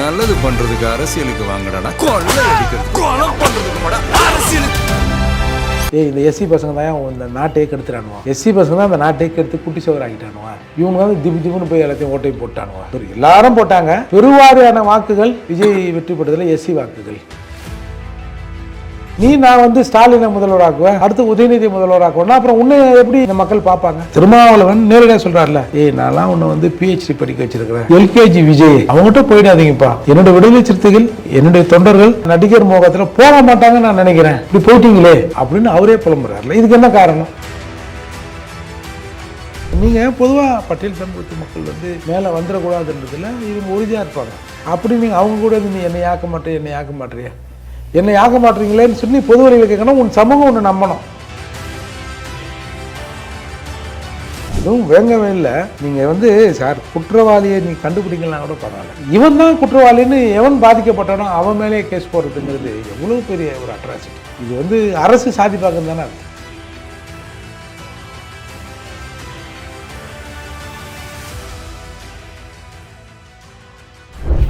நல்லது பண்றதுக்கு அரசியலுக்கு வாங்கடா, கொள்ளை அடிக்கிறது கொலை பண்றதுக்கு அரசியலுக்கு. இந்த எஸ்சி பசங்க தான் இந்த நாட்டையே கெடுத்துறானுவா. எஸ்சி பசங்க தான் அந்த நாட்டையே கெடுத்து குட்டி சோறு ஆகிட்டானுவா. இவங்க வந்து திபுன்னு போய் எல்லாத்தையும் ஓட்டையும் போட்டானுவா. எல்லாரும் போட்டாங்க. பெருவாரியான வாக்குகள் விஜய் வெற்றி பெற்றதுல எஸ்சி வாக்குகள். நான் வந்து ஸ்டாலினை முதல்வராக்குவேன், அடுத்து உதயநிதி முதல்வராக்குவேன், அப்புறம் உன்னை எப்படி இந்த மக்கள் பார்ப்பாங்க? திருமாவளவன் நேரடியாக சொல்றாருல, நான்லாம் உன்னை வந்து PhD படிக்க வச்சிருக்கிறேன், LKG விஜய் அவங்ககிட்ட போயிடாதீங்கப்பா, என்னுடைய விடுதலை சிறுத்தைகள் என்னுடைய தொண்டர்கள் நடிகர் மோகத்துல போக மாட்டாங்கன்னு நான் நினைக்கிறேன், இப்படி போயிட்டீங்களே அப்படின்னு அவரே புலம்புறாருல. இதுக்கு என்ன காரணம்? நீங்க பொதுவா பட்டியல் சமூகத்து மக்கள் வந்து மேல வந்துடக்கூடாதுன்றதுல இவங்க உறுதியா இருப்பாங்க. அப்படி நீங்க அவங்க கூட நீ என்னை ஆக்க மாட்டேன், என்னை ஆக்க மாட்டேறியா, என்னை ஆக மாட்டீங்களேன்னு சொல்லி பொது வழியில் கேட்கணும். உன் சமூகம் ஒன்று நம்பணும். இதுவும் வேங்கவே இல்லை. நீங்கள் வந்து சார் குற்றவாளியை நீ கண்டுபிடிக்கலாம் கூட பரவாயில்ல, இவன் தான் குற்றவாளின்னு எவன் பாதிக்கப்பட்டானோ அவன் மேலே கேஸ் போடுறதுங்கிறது எவ்வளோ பெரிய ஒரு அட்ராசிட்டி. இது வந்து அரசு சாதிப்பாக்கம் தானே.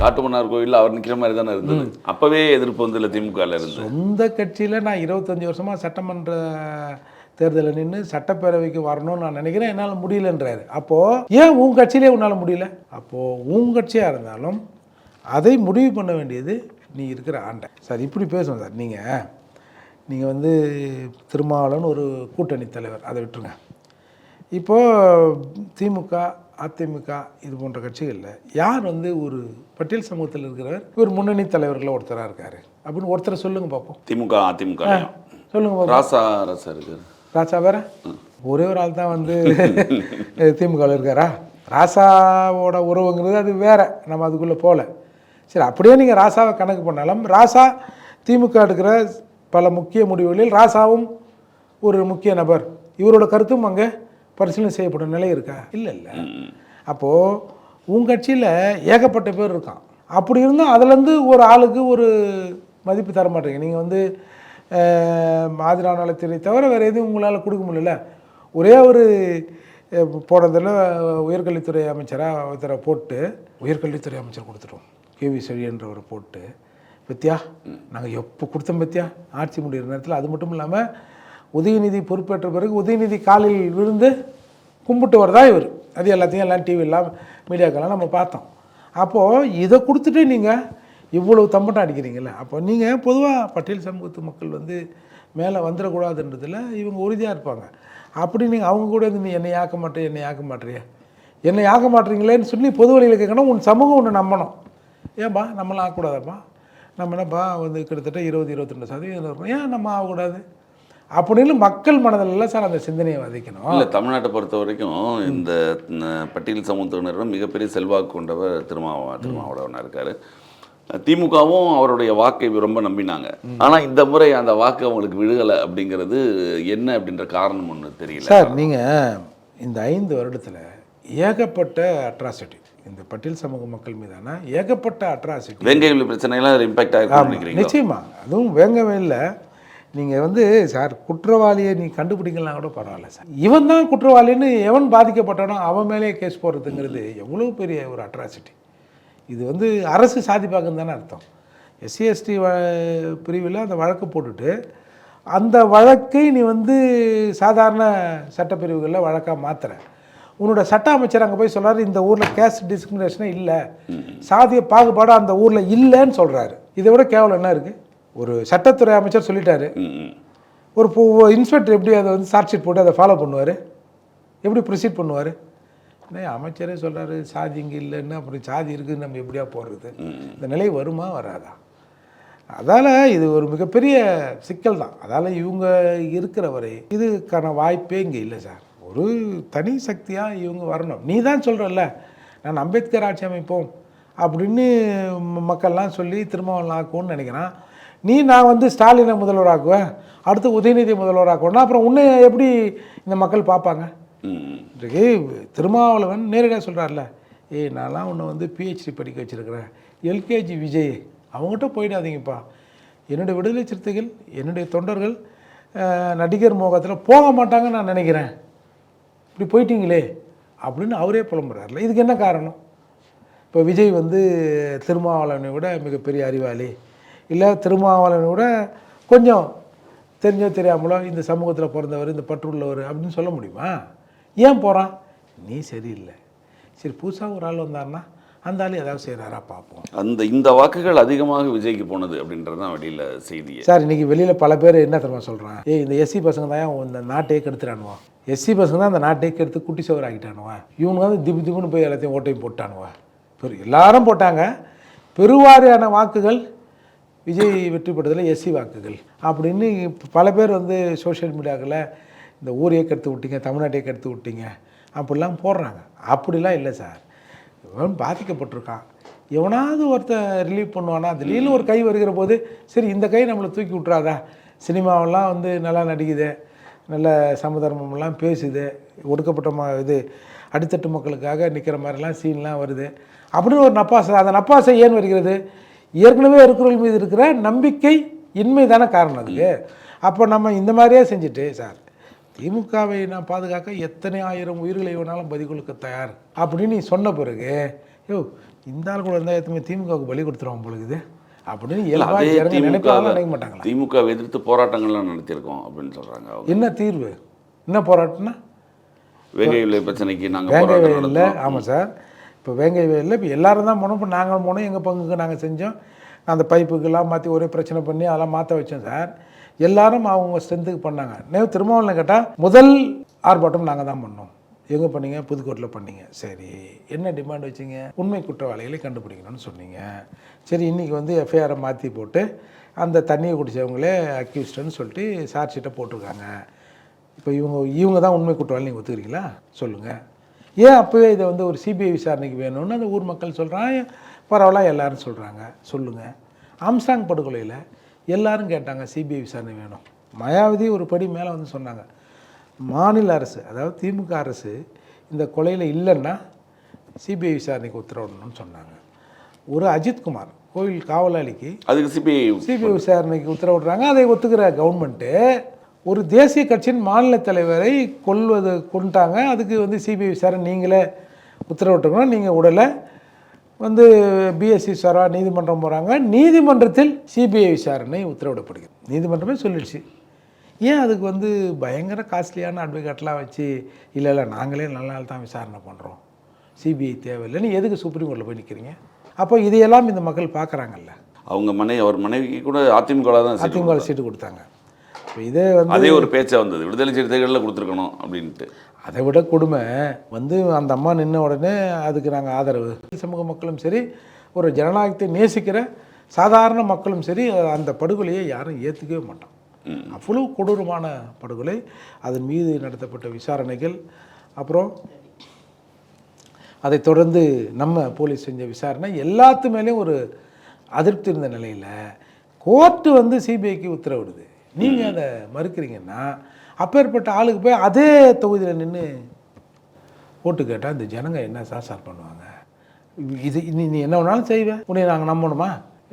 காட்டுமன்னார் கோயிலில் அவர் நிற்கிற மாதிரி தானே இருந்தது. அப்பவே எதிர்ப்பு வந்து இல்லை திமுகவில் இருந்து. சொந்த கட்சியில் நான் 25 வருஷமாக சட்டமன்ற தேர்தலில் நின்று சட்டப்பேரவைக்கு வரணும்னு நான் நினைக்கிறேன், என்னால் முடியலன்றாரு. அப்போது ஏன் உன் கட்சியிலே உன்னால் முடியல? அப்போது உன் கட்சியாக இருந்தாலும் அதை முடிவு பண்ண வேண்டியது நீ இருக்கிற ஆண்டை. சார் இப்படி பேசுவோம் சார். நீங்கள் வந்து திருமாவளவன் ஒரு கூட்டணி தலைவர், அதை விட்டுருங்க. இப்போது திமுக அதிமுக இது போன்ற கட்சிகளில் யார் வந்து ஒரு பட்டியல் சமூகத்தில் இருக்கிறவர் இவர் முன்னணி தலைவர்களில் ஒருத்தராக இருக்காரு அப்படின்னு ஒருத்தரை சொல்லுங்க பார்ப்போம். திமுக அதிமுக சொல்லுங்க பார்ப்போம். ராசா இருக்கு. ராசா வேற ஒரே ஒரு ஆள் தான் வந்து திமுகவில் இருக்காரா? ராசாவோட உறவுங்கிறது அது வேற, நம்ம அதுக்குள்ளே போகல. சரி, அப்படியே நீங்கள் ராசாவை கணக்கு பண்ணாலும் ராசா திமுக எடுக்கிற பல முக்கிய முடிவுகளில் ராசாவும் ஒரு முக்கிய நபர், இவரோட கருத்தும் அங்கே பரிசீலனை செய்யப்படும் நிலை இருக்கா? இல்லை. அப்போது உங்கள் கட்சியில் ஏகப்பட்ட பேர் இருக்கான். அப்படி இருந்தும் அதுலேருந்து ஒரு ஆளுக்கு ஒரு மதிப்பு தர மாட்டீங்க. நீங்கள் வந்து ஆதிரான நலத்துறை தவிர வேறு எதுவும் உங்களால் கொடுக்க முடியல. ஒரே ஒரு போனதில் உயர்கல்வித்துறை அமைச்சராக ஒருத்தரை போட்டு உயர்கல்வித்துறை அமைச்சர் கொடுத்துட்டோம், KV செழியன்றவர் போட்டு, பத்தியா நாங்கள் எப்போ கொடுத்தோம் பத்தியா ஆட்சி முடிகிற நேரத்தில். அது மட்டும் இல்லாமல் உதயநிதி பொறுப்பேற்ற பிறகு உதயநிதி காலில் விழுந்து கும்பிட்டுவர் தான் இவர். அது எல்லாத்தையும் எல்லாம் டிவியெல்லாம் மீடியாக்கெல்லாம் நம்ம பார்த்தோம். அப்போது இதை கொடுத்துட்டு நீங்கள் இவ்வளவு தம்பட்டம் அடிக்கிறீங்கள. அப்போ நீங்கள் பொதுவாக பட்டியல் சமூகத்து மக்கள் வந்து மேலே வந்துடக்கூடாதுன்றதில் இவங்க உறுதியாக இருப்பாங்க. அப்படி நீங்கள் அவங்க கூட நீ என்னை ஆக்க மாட்டேன், என்னை ஆக்க மாட்டேறியா, என்னை ஆக்க மாட்டீங்களேன்னு சொல்லி பொது வழியில் கேட்கணும். உன் சமூகம் ஒன்று நம்பணும். ஏன்பா நம்மளாம் ஆகக்கூடாதாப்பா, நம்ம என்னப்பா வந்து கிட்டத்தட்ட 20-22% இருக்கணும், ஏன் நம்ம ஆகக்கூடாது அப்படின்னு மக்கள் மனதில் சார் அந்த சிந்தனையை விதைக்கணும். இல்லை, தமிழ்நாட்டை பொறுத்த வரைக்கும் இந்த பட்டியல் சமூகத்தினரும் மிகப்பெரிய செல்வாக்கு கொண்டவர் திருமாவளவனாக இருக்கார். திமுகவும் அவருடைய வாக்கை ரொம்ப நம்பினாங்க. ஆனால் இந்த முறை அந்த வாக்கு அவங்களுக்கு விழுகலை அப்படிங்கிறது என்ன அப்படின்ற காரணம் ஒன்று தெரியல சார். நீங்கள் இந்த 5 வருடத்தில் ஏகப்பட்ட அட்ராசிட்டி இந்த பட்டியல் சமூக மக்கள் மீதான ஏகப்பட்ட அட்ராசிட்டி, வேங்கையில் பிரச்சனைலாம் இம்பாக்ட் ஆகிருக்கும் நினைக்கிறீங்க? நிச்சயமாக. அதுவும் வேங்கவே இல்லை. நீங்கள் வந்து சார் குற்றவாளியை நீ கண்டுபிடிக்கலாம் கூட பரவாயில்ல சார், இவன் தான் குற்றவாளின்னு எவன் பாதிக்கப்பட்டானோ அவன் மேலே கேஸ் போடுறதுங்கிறது எவ்வளோ பெரிய ஒரு அட்ராசிட்டி. இது வந்து அரசு சாதிப்பாக்கம் தானே அர்த்தம். SC/ST பிரிவில் அந்த வழக்கு போட்டுட்டு அந்த வழக்கை நீ வந்து சாதாரண சட்டப்பிரிவுகளில் வழக்காக மாற்றுற. உன்னோட சட்ட அமைச்சர் அங்கே போய் சொல்கிறாரு, இந்த ஊரில் கேஸ்ட் டிஸ்கிரிமினேஷனே இல்லை, சாதிய பாகுபாடு அந்த ஊரில் இல்லைன்னு சொல்கிறாரு. இதை விட கேவலம் என்ன இருக்குது? ஒரு சட்டத்துறை அமைச்சர் சொல்லிட்டாரு, ஒரு இன்ஸ்பெக்டர் எப்படி அதை வந்து சார்ஜ் ஷீட் போட்டு அதை ஃபாலோ பண்ணுவார், எப்படி ப்ரொசீட் பண்ணுவார்? அமைச்சரே சொல்கிறாரு சாதி இங்கே இல்லைன்னு, அப்புறம் சாதி இருக்குதுன்னு நம்ம எப்படியா போடுறது? இந்த நிலை வருமா வராதா? அதால் இது ஒரு மிகப்பெரிய சிக்கல் தான். அதால் இவங்க இருக்கிற வரை இதுக்கான வாய்ப்பே இங்கே இல்லை சார். ஒரு தனி சக்தியாக இவங்க வரணும். நீ தான் சொல்கிறல்ல, நான் அம்பேத்கர் ஆட்சி அமைப்போம் அப்படின்னு மக்கள்லாம் சொல்லி திருமாவளவன் ஆக்குவோன்னு நினைக்கிறான். நான் வந்து ஸ்டாலினை முதல்வராக்குவேன், அடுத்து உதயநிதி முதல்வராக்குவேன்னா அப்புறம் உன்னை எப்படி இந்த மக்கள் பார்ப்பாங்க? இன்றைக்கு திருமாவளவன் நேரடியாக சொல்கிறார்ல, நான்லாம் உன்னை வந்து PhD படிக்க வச்சுருக்கிறேன், LKG விஜய் அவங்ககிட்ட போயிடாதீங்கப்பா, என்னுடைய விடுதலை சிறுத்தைகள் என்னுடைய தொண்டர்கள் நடிகர் மோகத்தில் போக மாட்டாங்கன்னு நான் நினைக்கிறேன், இப்படி போயிட்டீங்களே அப்படின்னு அவரே புலம்புறாருல. இதுக்கு என்ன காரணம்? இப்போ விஜய் வந்து திருமாவளவனை விட மிகப்பெரிய அறிவாளி, இல்லை திருமாவளவனை விட கொஞ்சம் தெரிஞ்சோ தெரியாமலோ இந்த சமூகத்தில் பிறந்தவர், இந்த பற்றுள்ளவர் அப்படின்னு சொல்ல முடியுமா? ஏன் போகிறான்? நீ சரியில்லை. சரி, புதுசாக ஒரு ஆள் வந்தார்னா அந்த ஆள் ஏதாவது செய்கிறாரா பார்ப்போம். இந்த வாக்குகள் அதிகமாக விஜய்க்கு போனது அப்படின்றது தான் வெளியில் செய்தி. சார், இன்றைக்கி வெளியில் பல பேர் என்ன தெரியுமா சொல்கிறான்? இந்த எஸ்சி பசங்க தான் இந்த நாட்டையே கெடுத்துட்டானுவான், எஸ்சி பசங்க தான் அந்த நாட்டையே கெடுத்து குட்டி சவர் ஆக்கிட்டானுவான், இவனுங்க வந்து திப்பு திப்புன்னு போய் எல்லாத்தையும் ஓட்டையும் போட்டானுவான். எல்லாரும் போட்டாங்க. பெருவாரியான வாக்குகள் விஜய் வெற்றி பெற்றதில் எஸ்சி வாக்குகள் அப்படின்னு பல பேர் வந்து சோஷியல் மீடியாக்களில் இந்த ஊரையே கெடுத்து விட்டீங்க, தமிழ்நாட்டையே கெடுத்து விட்டீங்க அப்படிலாம் போடுறாங்க. அப்படிலாம் இல்லை சார். இவன் பாதிக்கப்பட்டிருக்கான், எவனாவது ஒருத்தன் ரிலீவ் பண்ணுவானா? திடீர்னு ஒரு கை வருகிற போது சரி இந்த கை நம்மளை தூக்கி விட்றாதா? சினிமாவெல்லாம் வந்து நல்லா நடிக்குது, நல்ல சமதர்மம்லாம் பேசுது, ஒடுக்கப்பட்ட இது அடித்தட்டு மக்களுக்காக நிற்கிற மாதிரிலாம் சீன்லாம் வருது அப்படின்னு ஒரு நப்பாசை. அந்த நப்பாசை ஏன் வருகிறது? ஏற்கனவே இருக்கிறவர்கள் மீது இருக்கிற நம்பிக்கை இன்மை தானே காரணம் அதுக்கு. அப்போ நம்ம இந்த மாதிரியே செஞ்சுட்டு சார் திமுகவை நான் பாதுகாக்க எத்தனை ஆயிரம் உயிர்களை வேணாலும் பலி கொடுக்க தயார் அப்படின்னு நீ சொன்ன பிறகு இந்த ஆள் கூட இருந்தால் எத்தனை திமுகவுக்கு பலி கொடுத்துருவோம் பொழுது அப்படின்னு நினைக்க மாட்டாங்களா? திமுக எதிர்த்து போராட்டங்கள்லாம் நடத்தியிருக்கோம் அப்படின்னு சொல்கிறாங்க. என்ன தீர்வு? என்ன போராட்டம்னா வேங்கை விலை பிரச்சனைக்கு நாங்கள் வேங்கை வயலில். ஆமாம் சார், இப்போ வேங்கை வயலில் இப்போ எல்லாரும் தான் போனோம். இப்போ நாங்கள் போனோம், எங்கள் பங்குக்கு நாங்கள் செஞ்சோம். அந்த பைப்புக்கெல்லாம் மாற்றி ஒரே பிரச்சனை பண்ணி அதெல்லாம் மாற்ற வச்சோம் சார். எல்லாரும் அவங்க ஸ்ட்ரென்த்துக்கு பண்ணாங்க. திருமாவளவன் கேட்டால் முதல் ஆர்ப்பாட்டம் நாங்கள் தான் பண்ணோம். எங்கே பண்ணீங்க? புதுக்கோட்டையில் பண்ணீங்க. சரி, என்ன டிமாண்ட் வச்சிங்க? உண்மை குற்றவாளிகளை கண்டுபிடிக்கணும்னு சொன்னீங்க. சரி, இன்றைக்கி வந்து எஃப்ஐஆரை மாற்றி போட்டு அந்த தண்ணியை குடித்தவங்களே அக்யூஸ்டுன்னு சொல்லிட்டு சார்ஜ் ஷீட்டை போட்டிருக்காங்க. இப்போ இவங்க தான் உண்மை குற்றவாளி நீங்கள் ஒத்துக்கிறீங்களா? சொல்லுங்கள். ஏன் அப்போவே இதை வந்து ஒரு சிபிஐ விசாரணைக்கு வேணும்னு அந்த ஊர் மக்கள் சொல்கிறாங்க, பரவாயில்ல எல்லாரும் சொல்கிறாங்க. சொல்லுங்கள். ஆம்ஸ்டாங் படுகொலையில் எல்லாரும் கேட்டாங்க சிபிஐ விசாரணை வேணும். மாயாவதி ஒரு படி மேலே வந்து சொன்னாங்க, மாநில அரசு அதாவது திமுக அரசு இந்த கொலையில் இல்லைன்னா சிபிஐ விசாரணைக்கு உத்தரவிடணும்னு சொன்னாங்க. ஒரு அஜித்குமார் கோவில் காவலாளிக்கு அதுக்கு சிபிஐ விசாரணைக்கு உத்தரவிடுறாங்க. அதை ஒத்துக்கிற கவர்மெண்ட்டு ஒரு தேசிய கட்சியின் மாநில தலைவரை கொண்டுட்டாங்க. அதுக்கு வந்து சிபிஐ விசாரணை நீங்களே உத்தரவிட்டுக்கணும். நீங்கள் உடலை வந்து பிஎஸ்சி சாரா நீதிமன்றம் போகிறாங்க. நீதிமன்றத்தில் சிபிஐ விசாரணை உத்தரவிடப்படுகிறது. நீதிமன்றமே சொல்லிடுச்சு. ஏன் அதுக்கு வந்து பயங்கர காஸ்ட்லியான அட்வொகேட்லாம் வச்சு இல்லை நாங்களே நல்ல நாள் தான் விசாரணை பண்ணுறோம், சிபிஐ தேவையில்லைன்னு எதுக்கு சுப்ரீம் கோர்ட்டில் போய் நிற்கிறீங்க? அப்போ இதையெல்லாம் இந்த மக்கள் பார்க்குறாங்கல்ல. அவர் மனைவிக்கு கூட அதிமுக சீட்டு கொடுத்தாங்க. இப்போ இதே வந்து அதே ஒரு பேச்சை வந்தது, விடுதலை சிறுத்தைகளில் கொடுத்துருக்கணும் அப்படின்ட்டு. அதை விட கொடுமை வந்து அந்த அம்மா நின்ன உடனே அதுக்கு நாங்கள் ஆதரவு. சமூக மக்களும் சரி, ஒரு ஜனநாயகத்தை நேசிக்கிற சாதாரண மக்களும் சரி, அந்த படுகொலையை யாரும் ஏற்றுக்கவே மாட்டோம். அவ்வளோ கொடூரமான படுகொலை. அதன் மீது நடத்தப்பட்ட விசாரணைகள், அப்புறம் அதை தொடர்ந்து நம்ம போலீஸ் செஞ்ச விசாரணை எல்லாத்து மேலேயும் ஒரு அதிருப்தி இருந்த நிலையில் கோர்ட்டு வந்து சிபிஐக்கு உத்தரவிடுது. நீங்கள் அதை மறுக்கிறீங்கன்னா அப்பேற்பட்ட ஆளுக்கு போய் அதே தொகுதியில் நின்று ஓட்டு கேட்டால் இந்த ஜனங்க என்ன சார் பண்ணுவாங்க? இது நீ என்ன வேணாலும் செய்வேன், உன்னை நாங்கள் நம்பணுமா?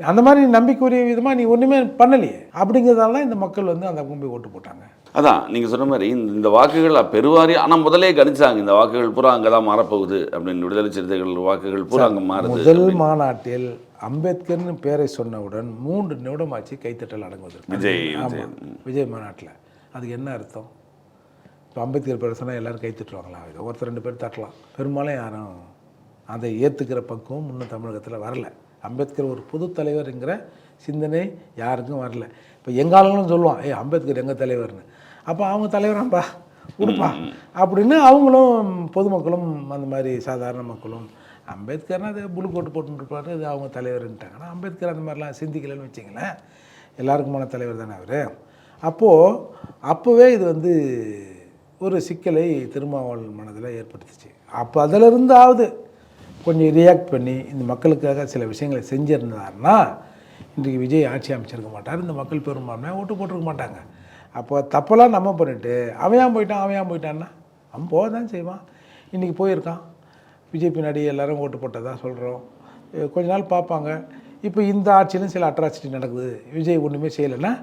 அந்த மாதிரி நம்பிக்கைக்குரிய விதமாக நீ ஒன்றுமே பண்ணலையே. அப்படிங்கிறதால தான் இந்த மக்கள் வந்து அந்த போய் ஓட்டு போட்டாங்க. அதான் நீங்கள் சொன்ன மாதிரி இந்த வாக்குகள் பெருவாரி ஆனால் முதலே கணிச்சாங்க இந்த வாக்குகள் பூரா அங்கே தான் மாறப்போகுது அப்படின்னு. விடுதலை சிறுத்தைகள் வாக்குகள் பூரா அங்கே மாறுது. முதல் மாநாட்டில் அம்பேத்கர்னு பேரை சொன்னவுடன் 3 நிமிடம் ஆச்சு கைத்தட்டல் அடங்குவதற்கு. விஜய் மாநாட்டில் அதுக்கு என்ன அர்த்தம்? இப்போ அம்பேத்கர் பேரை சொன்னால் எல்லோரும் கைத்தட்டுவாங்களா? இதை ஒருத்தர் 2 பேர் தட்டலாம். பெரும்பாலும் யாரும் அதை ஏற்றுக்கிற பக்குவம் இன்னும் தமிழகத்தில் வரல. அம்பேத்கர் ஒரு பொது தலைவருங்கிற சிந்தனை யாருக்கும் வரல. இப்போ எங்காலங்களும் சொல்லுவான், அம்பேத்கர் எங்கள் தலைவர்னு. அப்போ அவங்க தலைவராம்பா கொடுப்பா அப்படின்னு அவங்களும் பொதுமக்களும் அந்த மாதிரி சாதாரண மக்களும் அம்பேத்கர்னால் அது புழு கோட்டு போட்டுருப்பாரு, இது அவங்க தலைவர்ன்ட்டாங்க. ஆனால் அம்பேத்கர் அந்த மாதிரிலாம் சிந்திக்கலன்னு வச்சிங்களேன். எல்லாருக்குமான தலைவர் தானே அவர். அப்போவே இது வந்து ஒரு சிக்கலை திருமாவளவன் மனதில் ஏற்படுத்துச்சு. அப்போ அதிலிருந்தாவது கொஞ்சம் ரியாக்ட் பண்ணி இந்த மக்களுக்காக சில விஷயங்களை செஞ்சுருந்தாருன்னா இன்றைக்கு விஜய் ஆட்சி அமைச்சிருக்க மாட்டார். இந்த மக்கள் பெரும்பான்மையாக ஓட்டு போட்டிருக்க மாட்டாங்க. அப்போ தப்பெல்லாம் நம்ம பண்ணிவிட்டு அவன் போயிட்டான்னா அவன் போக தான் செய்வான். இன்றைக்கி போயிருக்கான், விஜய் பின்னாடி எல்லோரும் ஓட்டு போட்டதாக சொல்கிறோம். கொஞ்ச நாள் பார்ப்பாங்க. இப்போ இந்த ஆட்சியிலும் சில அட்ராசிட்டி நடக்குது, விஜய் ஒன்றுமே செய்யலைன்னா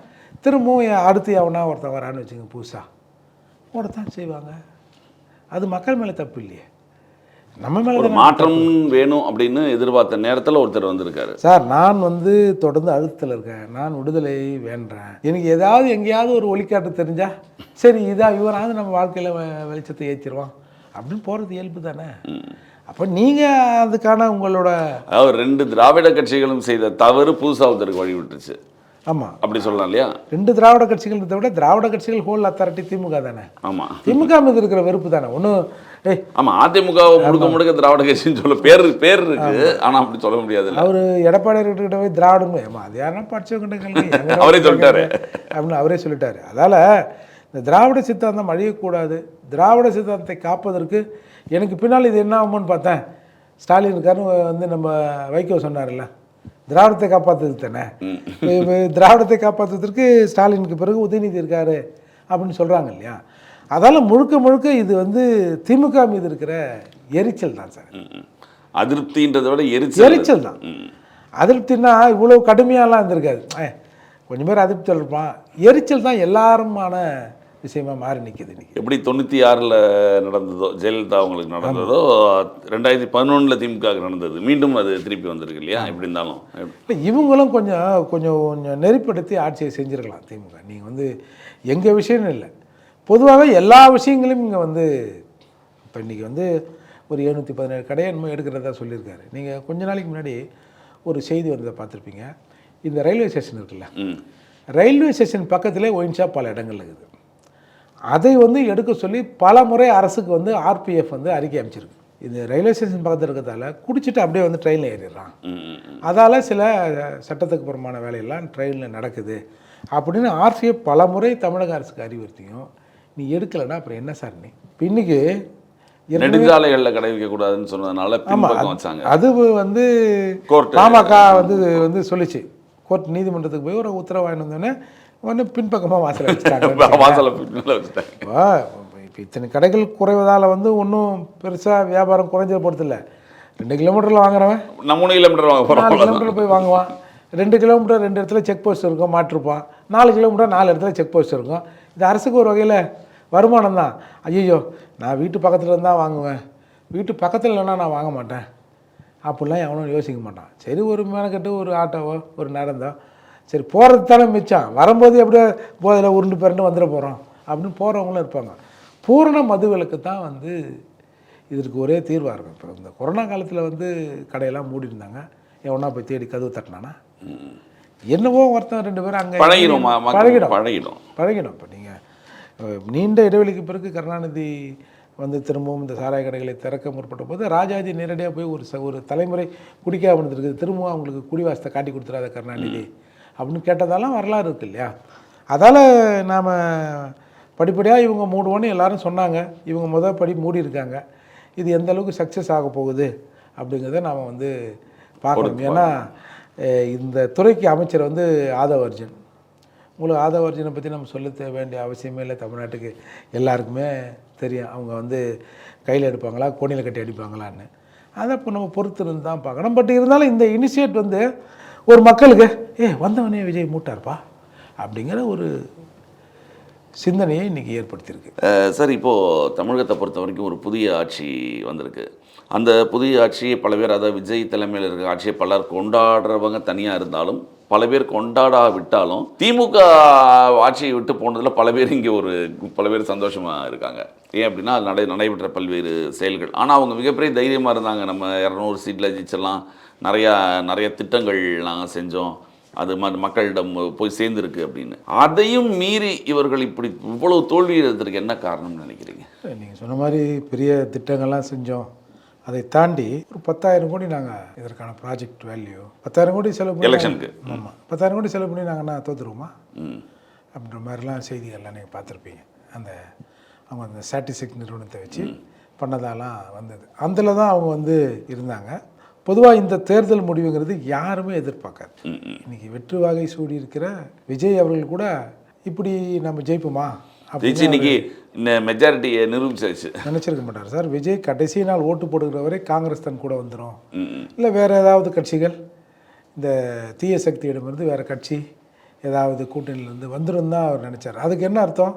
திரும்பவும் அடுத்து எவனா ஒருத்தன் வரான்னு வச்சுங்க புதுசாக ஓடத்தான் செய்வாங்க. அது மக்கள் மேலே தப்பு இல்லையே. நம்ம மேலே ஒரு மாற்றம் வேணும் அப்படின்னு எதிர்பார்த்த நேரத்தில் ஒருத்தர் வந்திருக்காரு. சார் நான் வந்து தொடர்ந்து அழுத்தத்தில் இருக்கேன், நான் விடுதலை வேண்டேன், எனக்கு ஏதாவது எங்கேயாவது ஒரு ஒளிக்காட்டு தெரிஞ்சா சரி இவராவது நம்ம வாழ்க்கையில் வெளிச்சத்தை ஏற்றிடுவான் அப்படின்னு போகிறது இயல்பு தானே. அப்போ நீங்கள் அதுக்கான உங்களோட அதாவது 2 திராவிட கட்சிகளும் செய்த தவறு புதுசாக ஒருத்தருக்கு வழி விட்டுருச்சு. ஆமாம், அப்படி சொல்லலாம் இல்லையா? 2 திராவிட கட்சிகள் இருந்த விட திராவிட கட்சிகள் ஹோல் அத்தாரிட்டி திமுக தானே. ஆமாம், திமுக மீது இருக்கிற வெறுப்பு தானே ஒன்றும். ஆமாம், அதிமுக முழுக்க திராவிட கட்சின்னு சொல்ல பேர் இருக்கு, ஆனால் அப்படி சொல்ல முடியாது. அவர் எடப்பாடி கிட்ட போய் திராவிடங்க அது யாருன்னா படிச்சவங்கிட்ட அவரே சொல்லிட்டாரு அப்படின்னு அவரே சொல்லிட்டாரு. அதால் இந்த திராவிட சித்தாந்தம் அழியக்கூடாது, திராவிட சித்தாந்தத்தை காப்பதற்கு எனக்கு பின்னால் இது என்ன ஆகும்னு பார்த்தேன். ஸ்டாலின் இருக்காருன்னு வந்து நம்ம வைகோ சொன்னார்ல, திராவிடத்தை காப்பாற்றுறது தானே. திராவிடத்தை காப்பாற்றுவதற்கு ஸ்டாலினுக்கு பிறகு உதயநிதி இருக்காரு அப்படின்னு சொல்கிறாங்க இல்லையா. அதால் முழுக்க இது வந்து திமுக மீது இருக்கிற எரிச்சல் தான் சார். அதிருப்தின்றதை விட எரிச்சல் தான். அதிருப்தினா இவ்வளோ கடுமையாலாம் இருந்திருக்காது, கொஞ்சம் பேர் அதிருப்தி இருப்பான். எரிச்சல் தான் எல்லாருமான விஷயமா மாறி நிற்கிது இன்னைக்கு. எப்படி 96ல் நடந்ததோ, ஜெயலலிதா அவங்களுக்கு நடந்ததோ, 2011 திமுக நடந்தது, மீண்டும் அது திருப்பி வந்திருக்கு இல்லையா. எப்படி இருந்தாலும் இல்லை, இவங்களும் கொஞ்சம் நெறிப்படுத்தி ஆட்சியை செஞ்சுருக்கலாம் திமுக. நீங்கள் வந்து எங்கள் விஷயம்னு இல்லை, பொதுவாகவே எல்லா விஷயங்களையும் இங்கே வந்து இப்போ இன்றைக்கி வந்து ஒரு 717 கடையை நம்ம எடுக்கிறதா சொல்லியிருக்காரு. நீங்கள் கொஞ்ச நாளைக்கு முன்னாடி ஒரு செய்தி வந்ததை பார்த்துருப்பீங்க. இந்த ரயில்வே ஸ்டேஷன் இருக்குல்ல, ரயில்வே ஸ்டேஷன் பக்கத்திலே ஒயின் ஷாப் பல இடங்கள் இருக்குது. அதை வந்து எடுக்க சொல்லி பல முறை அரசுக்கு வந்து ஆர்பிஎஃப் வந்து அறிக்கை அமைச்சிருக்கு. இந்த ரயில்வே ஸ்டேஷன் பக்கத்தில் இருக்கிறதால குடிச்சிட்டு அப்படியே வந்து ட்ரெயினில் ஏறிடுறான், அதால் சில சட்டத்துக்கு புறமான வேலையெல்லாம் ட்ரெயினில் நடக்குது அப்படின்னு ஆர்பிஎஃப் பல முறை தமிழக அரசுக்கு அறிவுறுத்தியும் நீ எடுக்கலைன்னா அப்புறம் என்ன சார் நீ. இப்போ இன்றைக்கி நெடுஞ்சாலைகளில் கடை வைக்கக்கூடாதுன்னு சொன்னதுனால வச்சாங்க. அது வந்து பாமக வந்து சொல்லிச்சு, கோர்ட் நீதிமன்றத்துக்கு போய் ஒரு உத்தரவு வாங்கிட்டு வந்தோடனே ஒன்று பின்பக்கமாக வாசலை வச்சுட்டாங்க. இப்போ இத்தனை கடைகள் குறைவதால் வந்து ஒன்றும் பெருசாக வியாபாரம் குறைஞ்சது போகிறதில்ல. 2 கிலோமீட்டரில் வாங்குறவன் 3 கிலோமீட்டர் வாங்க போகிறான், 4 கிலோமீட்டர் போய் வாங்குவான். 2 கிலோமீட்டர் 2 இடத்துல செக் போஸ்ட் இருக்கும், மாட்டிருப்பான். 4 கிலோமீட்டர் 4 இடத்துல செக் போஸ்ட் இருக்கும். இது அரசுக்கு ஒரு வகையில் வருமானம் தான். ஐயோ நான் வீட்டு பக்கத்தில் இருந்தால் வாங்குவேன், வீட்டு பக்கத்தில் இல்லைன்னா நான் வாங்க மாட்டேன் அப்படிலாம் எவனும் யோசிக்க மாட்டான். சரி, ஒரு மேனக்கட்டு ஒரு ஆட்டோவோ ஒரு நடந்தோ சரி போகிறது தானே மிச்சம், வரும்போது எப்படியோ போதில் உருண்டு பிறண்டு வந்துட போகிறோம் அப்படின்னு போகிறவங்களும் இருப்பாங்க. பூரண மதுவிலக்கு தான் வந்து இதற்கு ஒரே தீர்வாக இருக்கும். இப்போ இந்த கொரோனா காலத்தில் வந்து கடையெல்லாம் மூடி இருந்தாங்க, எவனா போய் தேடி கதவு தட்டினானா என்னவோ ஒருத்தன் 2 பேரும் அங்கே பழகிடும். இப்போ நீங்கள் நீண்ட இடைவெளிக்கு பிறகு கருணாநிதி வந்து திரும்பவும் இந்த சாராய கடைகளை திறக்க முற்பட்ட போது ராஜாஜி நேரடியாக போய் ஒரு தலைமுறை குடிக்காம இருந்திருக்குது, திரும்பவும் அவங்களுக்கு குடிவாசத்தை காட்டி கொடுத்துறாத கருணாநிதி அப்படின்னு கேட்டதெல்லாம் வரலாறு இருக்குது இல்லையா. அதால் நாம் படிப்படியாக இவங்க மூடுவோன்னு எல்லாரும் சொன்னாங்க, இவங்க முதல் படி மூடி இருக்காங்க. இது எந்த அளவுக்கு சக்ஸஸ் ஆக போகுது அப்படிங்கிறத நாம் வந்து பார்க்கணும். ஏன்னா இந்த துறைக்கு அமைச்சர் வந்து ஆதவ அர்ஜுன். உங்களுக்கு ஆதவ அர்ஜுனை பற்றி நம்ம சொல்ல வேண்டிய அவசியமே இல்லை, தமிழ்நாட்டுக்கு எல்லாருக்குமே தெரியும். அவங்க வந்து கையில் எடுப்பாங்களா கோணியில் கட்டி அடிப்பாங்களான்னு, அதை இப்போ நம்ம பொறுத்து இருந்து தான் பார்க்கணும். பட் இருந்தாலும் இந்த இனிஷியேட் வந்து ஒரு மக்களுக்கு வந்தவனே விஜய் மூட்டார்ப்பா அப்படிங்கிற ஒரு சிந்தனையை இன்றைக்கி ஏற்படுத்தியிருக்கு. சார், இப்போது தமிழகத்தை பொறுத்த வரைக்கும் ஒரு புதிய ஆட்சி வந்திருக்கு. அந்த புதிய ஆட்சியை பல பேர், அதாவது விஜய் தலைமையில் இருக்கிற ஆட்சியை பலர் கொண்டாடுறவங்க தனியாக இருந்தாலும் பல பேர் கொண்டாடாவிட்டாலும் திமுக ஆட்சியை விட்டு போனதில் பல பேர் சந்தோஷமாக இருக்காங்க. ஏன் அப்படின்னா அது நடைபெற்ற பல்வேறு செயல்கள். ஆனால் அவங்க மிகப்பெரிய தைரியமாக இருந்தாங்க. நம்ம 200 சீட்டில் ஜெயிச்செல்லாம் நிறைய திட்டங்கள் நாங்கள் செஞ்சோம், அது மக்களிடம் போய் சேர்ந்துருக்கு அப்படின்னு. அதையும் மீறி இவர்கள் இப்படி இவ்வளவு தோல்வி எழுதுறதுக்கு என்ன காரணம்னு நினைக்கிறீங்க? நீங்கள் சொன்ன மாதிரி பெரிய திட்டங்கள்லாம் செஞ்சோம், அதை தாண்டி ஒரு 10,000 கோடி நாங்கள் இதற்கான ப்ராஜெக்ட் வேல்யூ 10,000 கோடி செலவு பண்ணி எலெக்ஷனுக்கு. ஆமாம், 10,000 கோடி செலவு பண்ணி நாங்கள் தோற்றுருவோமா அப்படின்ற மாதிரிலாம் செய்திகள்லாம் நீங்கள் பார்த்துருப்பீங்க. அவங்க அந்த ஸ்டாட்டிஸ்டிக் நிறுவனத்தை வச்சு பண்ணதாலாம் வந்தது. அதில் தான் அவங்க வந்து இருந்தாங்க. பொதுவாக இந்த தேர்தல் முடிவுங்கிறது யாருமே எதிர்பார்க்காது. இன்றைக்கி வெற்று வாகை சூடி இருக்கிற விஜய் அவர்கள் கூட இப்படி நம்ம ஜெயிப்போமா இன்னைக்கு மெஜாரிட்டியை நிரூபிச்சாச்சு நினச்சிருக்க மாட்டார் சார். விஜய் கடைசி நாள் ஓட்டு போடுகிற வரை காங்கிரஸ் தன் கூட வந்துடும், இல்லை வேறு ஏதாவது கட்சிகள் இந்த தீய சக்தியிடமிருந்து வேறு கட்சி ஏதாவது கூட்டணியிலேருந்து வந்துடும் தான் அவர் நினச்சார். அதுக்கு என்ன அர்த்தம்?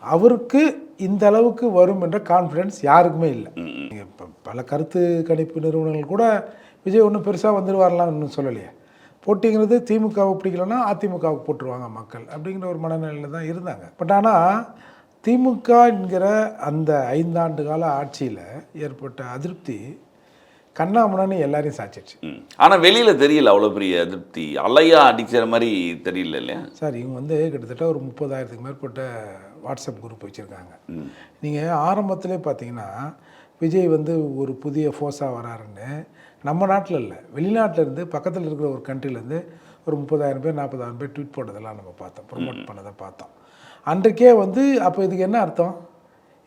அவருக்கு இந்த அளவுக்கு வரும் என்ற கான்ஃபிடன்ஸ் யாருக்குமே இல்லை. இப்போ பல கருத்து கணிப்பு நிறுவனங்கள் கூட விஜய் ஒன்றும் பெருசாக வந்துடுவாரலாம் இன்னும் சொல்லலையே. போட்டிங்கிறது திமுகவை பிடிக்கலன்னா அதிமுகவுக்கு போட்டுருவாங்க மக்கள் அப்படிங்கிற ஒரு மனநிலையில் தான் இருந்தாங்க. பட் ஆனால் திமுக என்கிற அந்த 5 ஆண்டு கால ஆட்சியில் ஏற்பட்ட அதிருப்தி கண்ணாமண்ணு எல்லாரையும் சாச்சிடுச்சு. ஆனால் வெளியில் தெரியல அவ்வளோ பெரிய அதிருப்தி, அலையா அடிக்கிற மாதிரி தெரியல இல்லையா சார்? இவங்க வந்து கிட்டத்தட்ட ஒரு 30,000க்கு மேற்பட்ட வாட்ஸ்அப் குரூப் வச்சுருக்காங்க. நீங்கள் ஆரம்பத்திலே பார்த்தீங்கன்னா விஜய் வந்து ஒரு புதிய ஃபோர்ஸாக வராருன்னு நம்ம நாட்டில் இல்லை, வெளிநாட்டில் இருந்து பக்கத்தில் இருக்கிற ஒரு கண்ட்ரிலேருந்து ஒரு 30,000 பேர் 40,000 பேர் ட்வீட் போட்டதெல்லாம் நம்ம பார்த்தோம், ப்ரொமோட் பண்ணதை பார்த்தோம். அன்றைக்கே வந்து அப்போ இதுக்கு என்ன அர்த்தம்?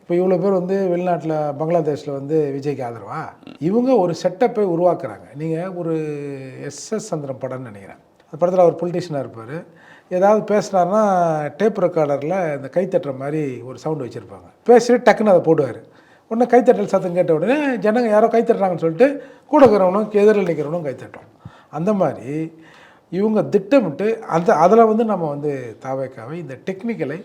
இப்போ இவ்வளோ பேர் வந்து வெளிநாட்டில் பங்களாதேஷில் வந்து விஜய்க்கு ஆதரவா? இவங்க ஒரு செட்டப்பை உருவாக்குறாங்க. நீங்கள் ஒரு எஸ்எஸ் சந்திரன் படம்னு நினைக்கிறேன், அந்த படத்தில் அவர் பொலிட்டிஷியனாக இருப்பார். ஏதாவது பேசுனாருன்னா டேப் ரெக்கார்டரில் இந்த கைத்தட்டுற மாதிரி ஒரு சவுண்டு வச்சுருப்பாங்க. பேசிட்டு டக்குன்னு அதை போடுவார். உடனே கைத்தட்டல் சத்தம் கேட்ட உடனே ஜனங்க யாரோ கைத்தட்டுறாங்கன்னு சொல்லிட்டு கூட இருக்கிறவனும் எதிரில் நிற்கிறவனும் கைத்தட்டோம். அந்த மாதிரி இவங்க திட்டமிட்டு அதில் வந்து நம்ம வந்து தாவேக்காவை இந்த டெக்னிக்கலை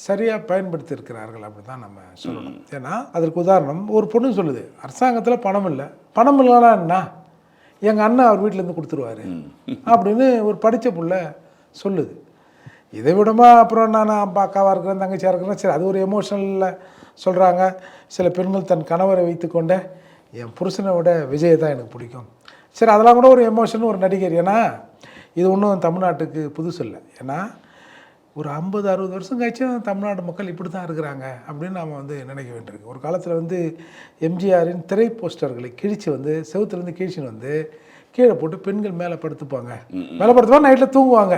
சரியாக பயன்படுத்தி இருக்கிறார்கள் அப்படி தான் நம்ம சொல்லணும். ஏன்னா அதற்கு உதாரணம் ஒரு பொண்ணு சொல்லுது, அரசாங்கத்தில் பணம் இல்லை, பணம் இல்லைனா என்ன, எங்கள் அண்ணன் அவர் வீட்டிலேருந்து கொடுத்துருவாரு அப்படின்னு ஒரு படித்த புள்ள சொல்லுது. இதை விடமா அப்புறம் நான் அக்காவாக இருக்கிறேன் தங்கச்சியாக இருக்கிறேன், சரி அது ஒரு எமோஷனலில் சொல்கிறாங்க. சில பெண்கள் தன் கணவரை வைத்துக்கொண்ட என் புருஷனை விட விஜயை தான் எனக்கு பிடிக்கும், சரி அதெல்லாம் கூட ஒரு எமோஷன் ஒரு நடிகர். ஏன்னா இது ஒன்றும் தமிழ்நாட்டுக்கு புதுசு இல்லை. ஏன்னா ஒரு 50-60 வருஷம் கழிச்சும் தமிழ்நாடு மக்கள் இப்படி தான் இருக்கிறாங்க அப்படின்னு நாம் வந்து நினைக்க வேண்டியிருக்கு. ஒரு காலத்தில் வந்து எம்ஜிஆரின் திரை போஸ்டர்களை கிழிச்சு வந்து செவுத்துலேருந்து கிழிச்சின்னு வந்து கீழே போட்டு பெண்கள் மேலே படுத்துப்பாங்க, மேலே படுத்துப்பாங்க, நைட்டில் தூங்குவாங்க.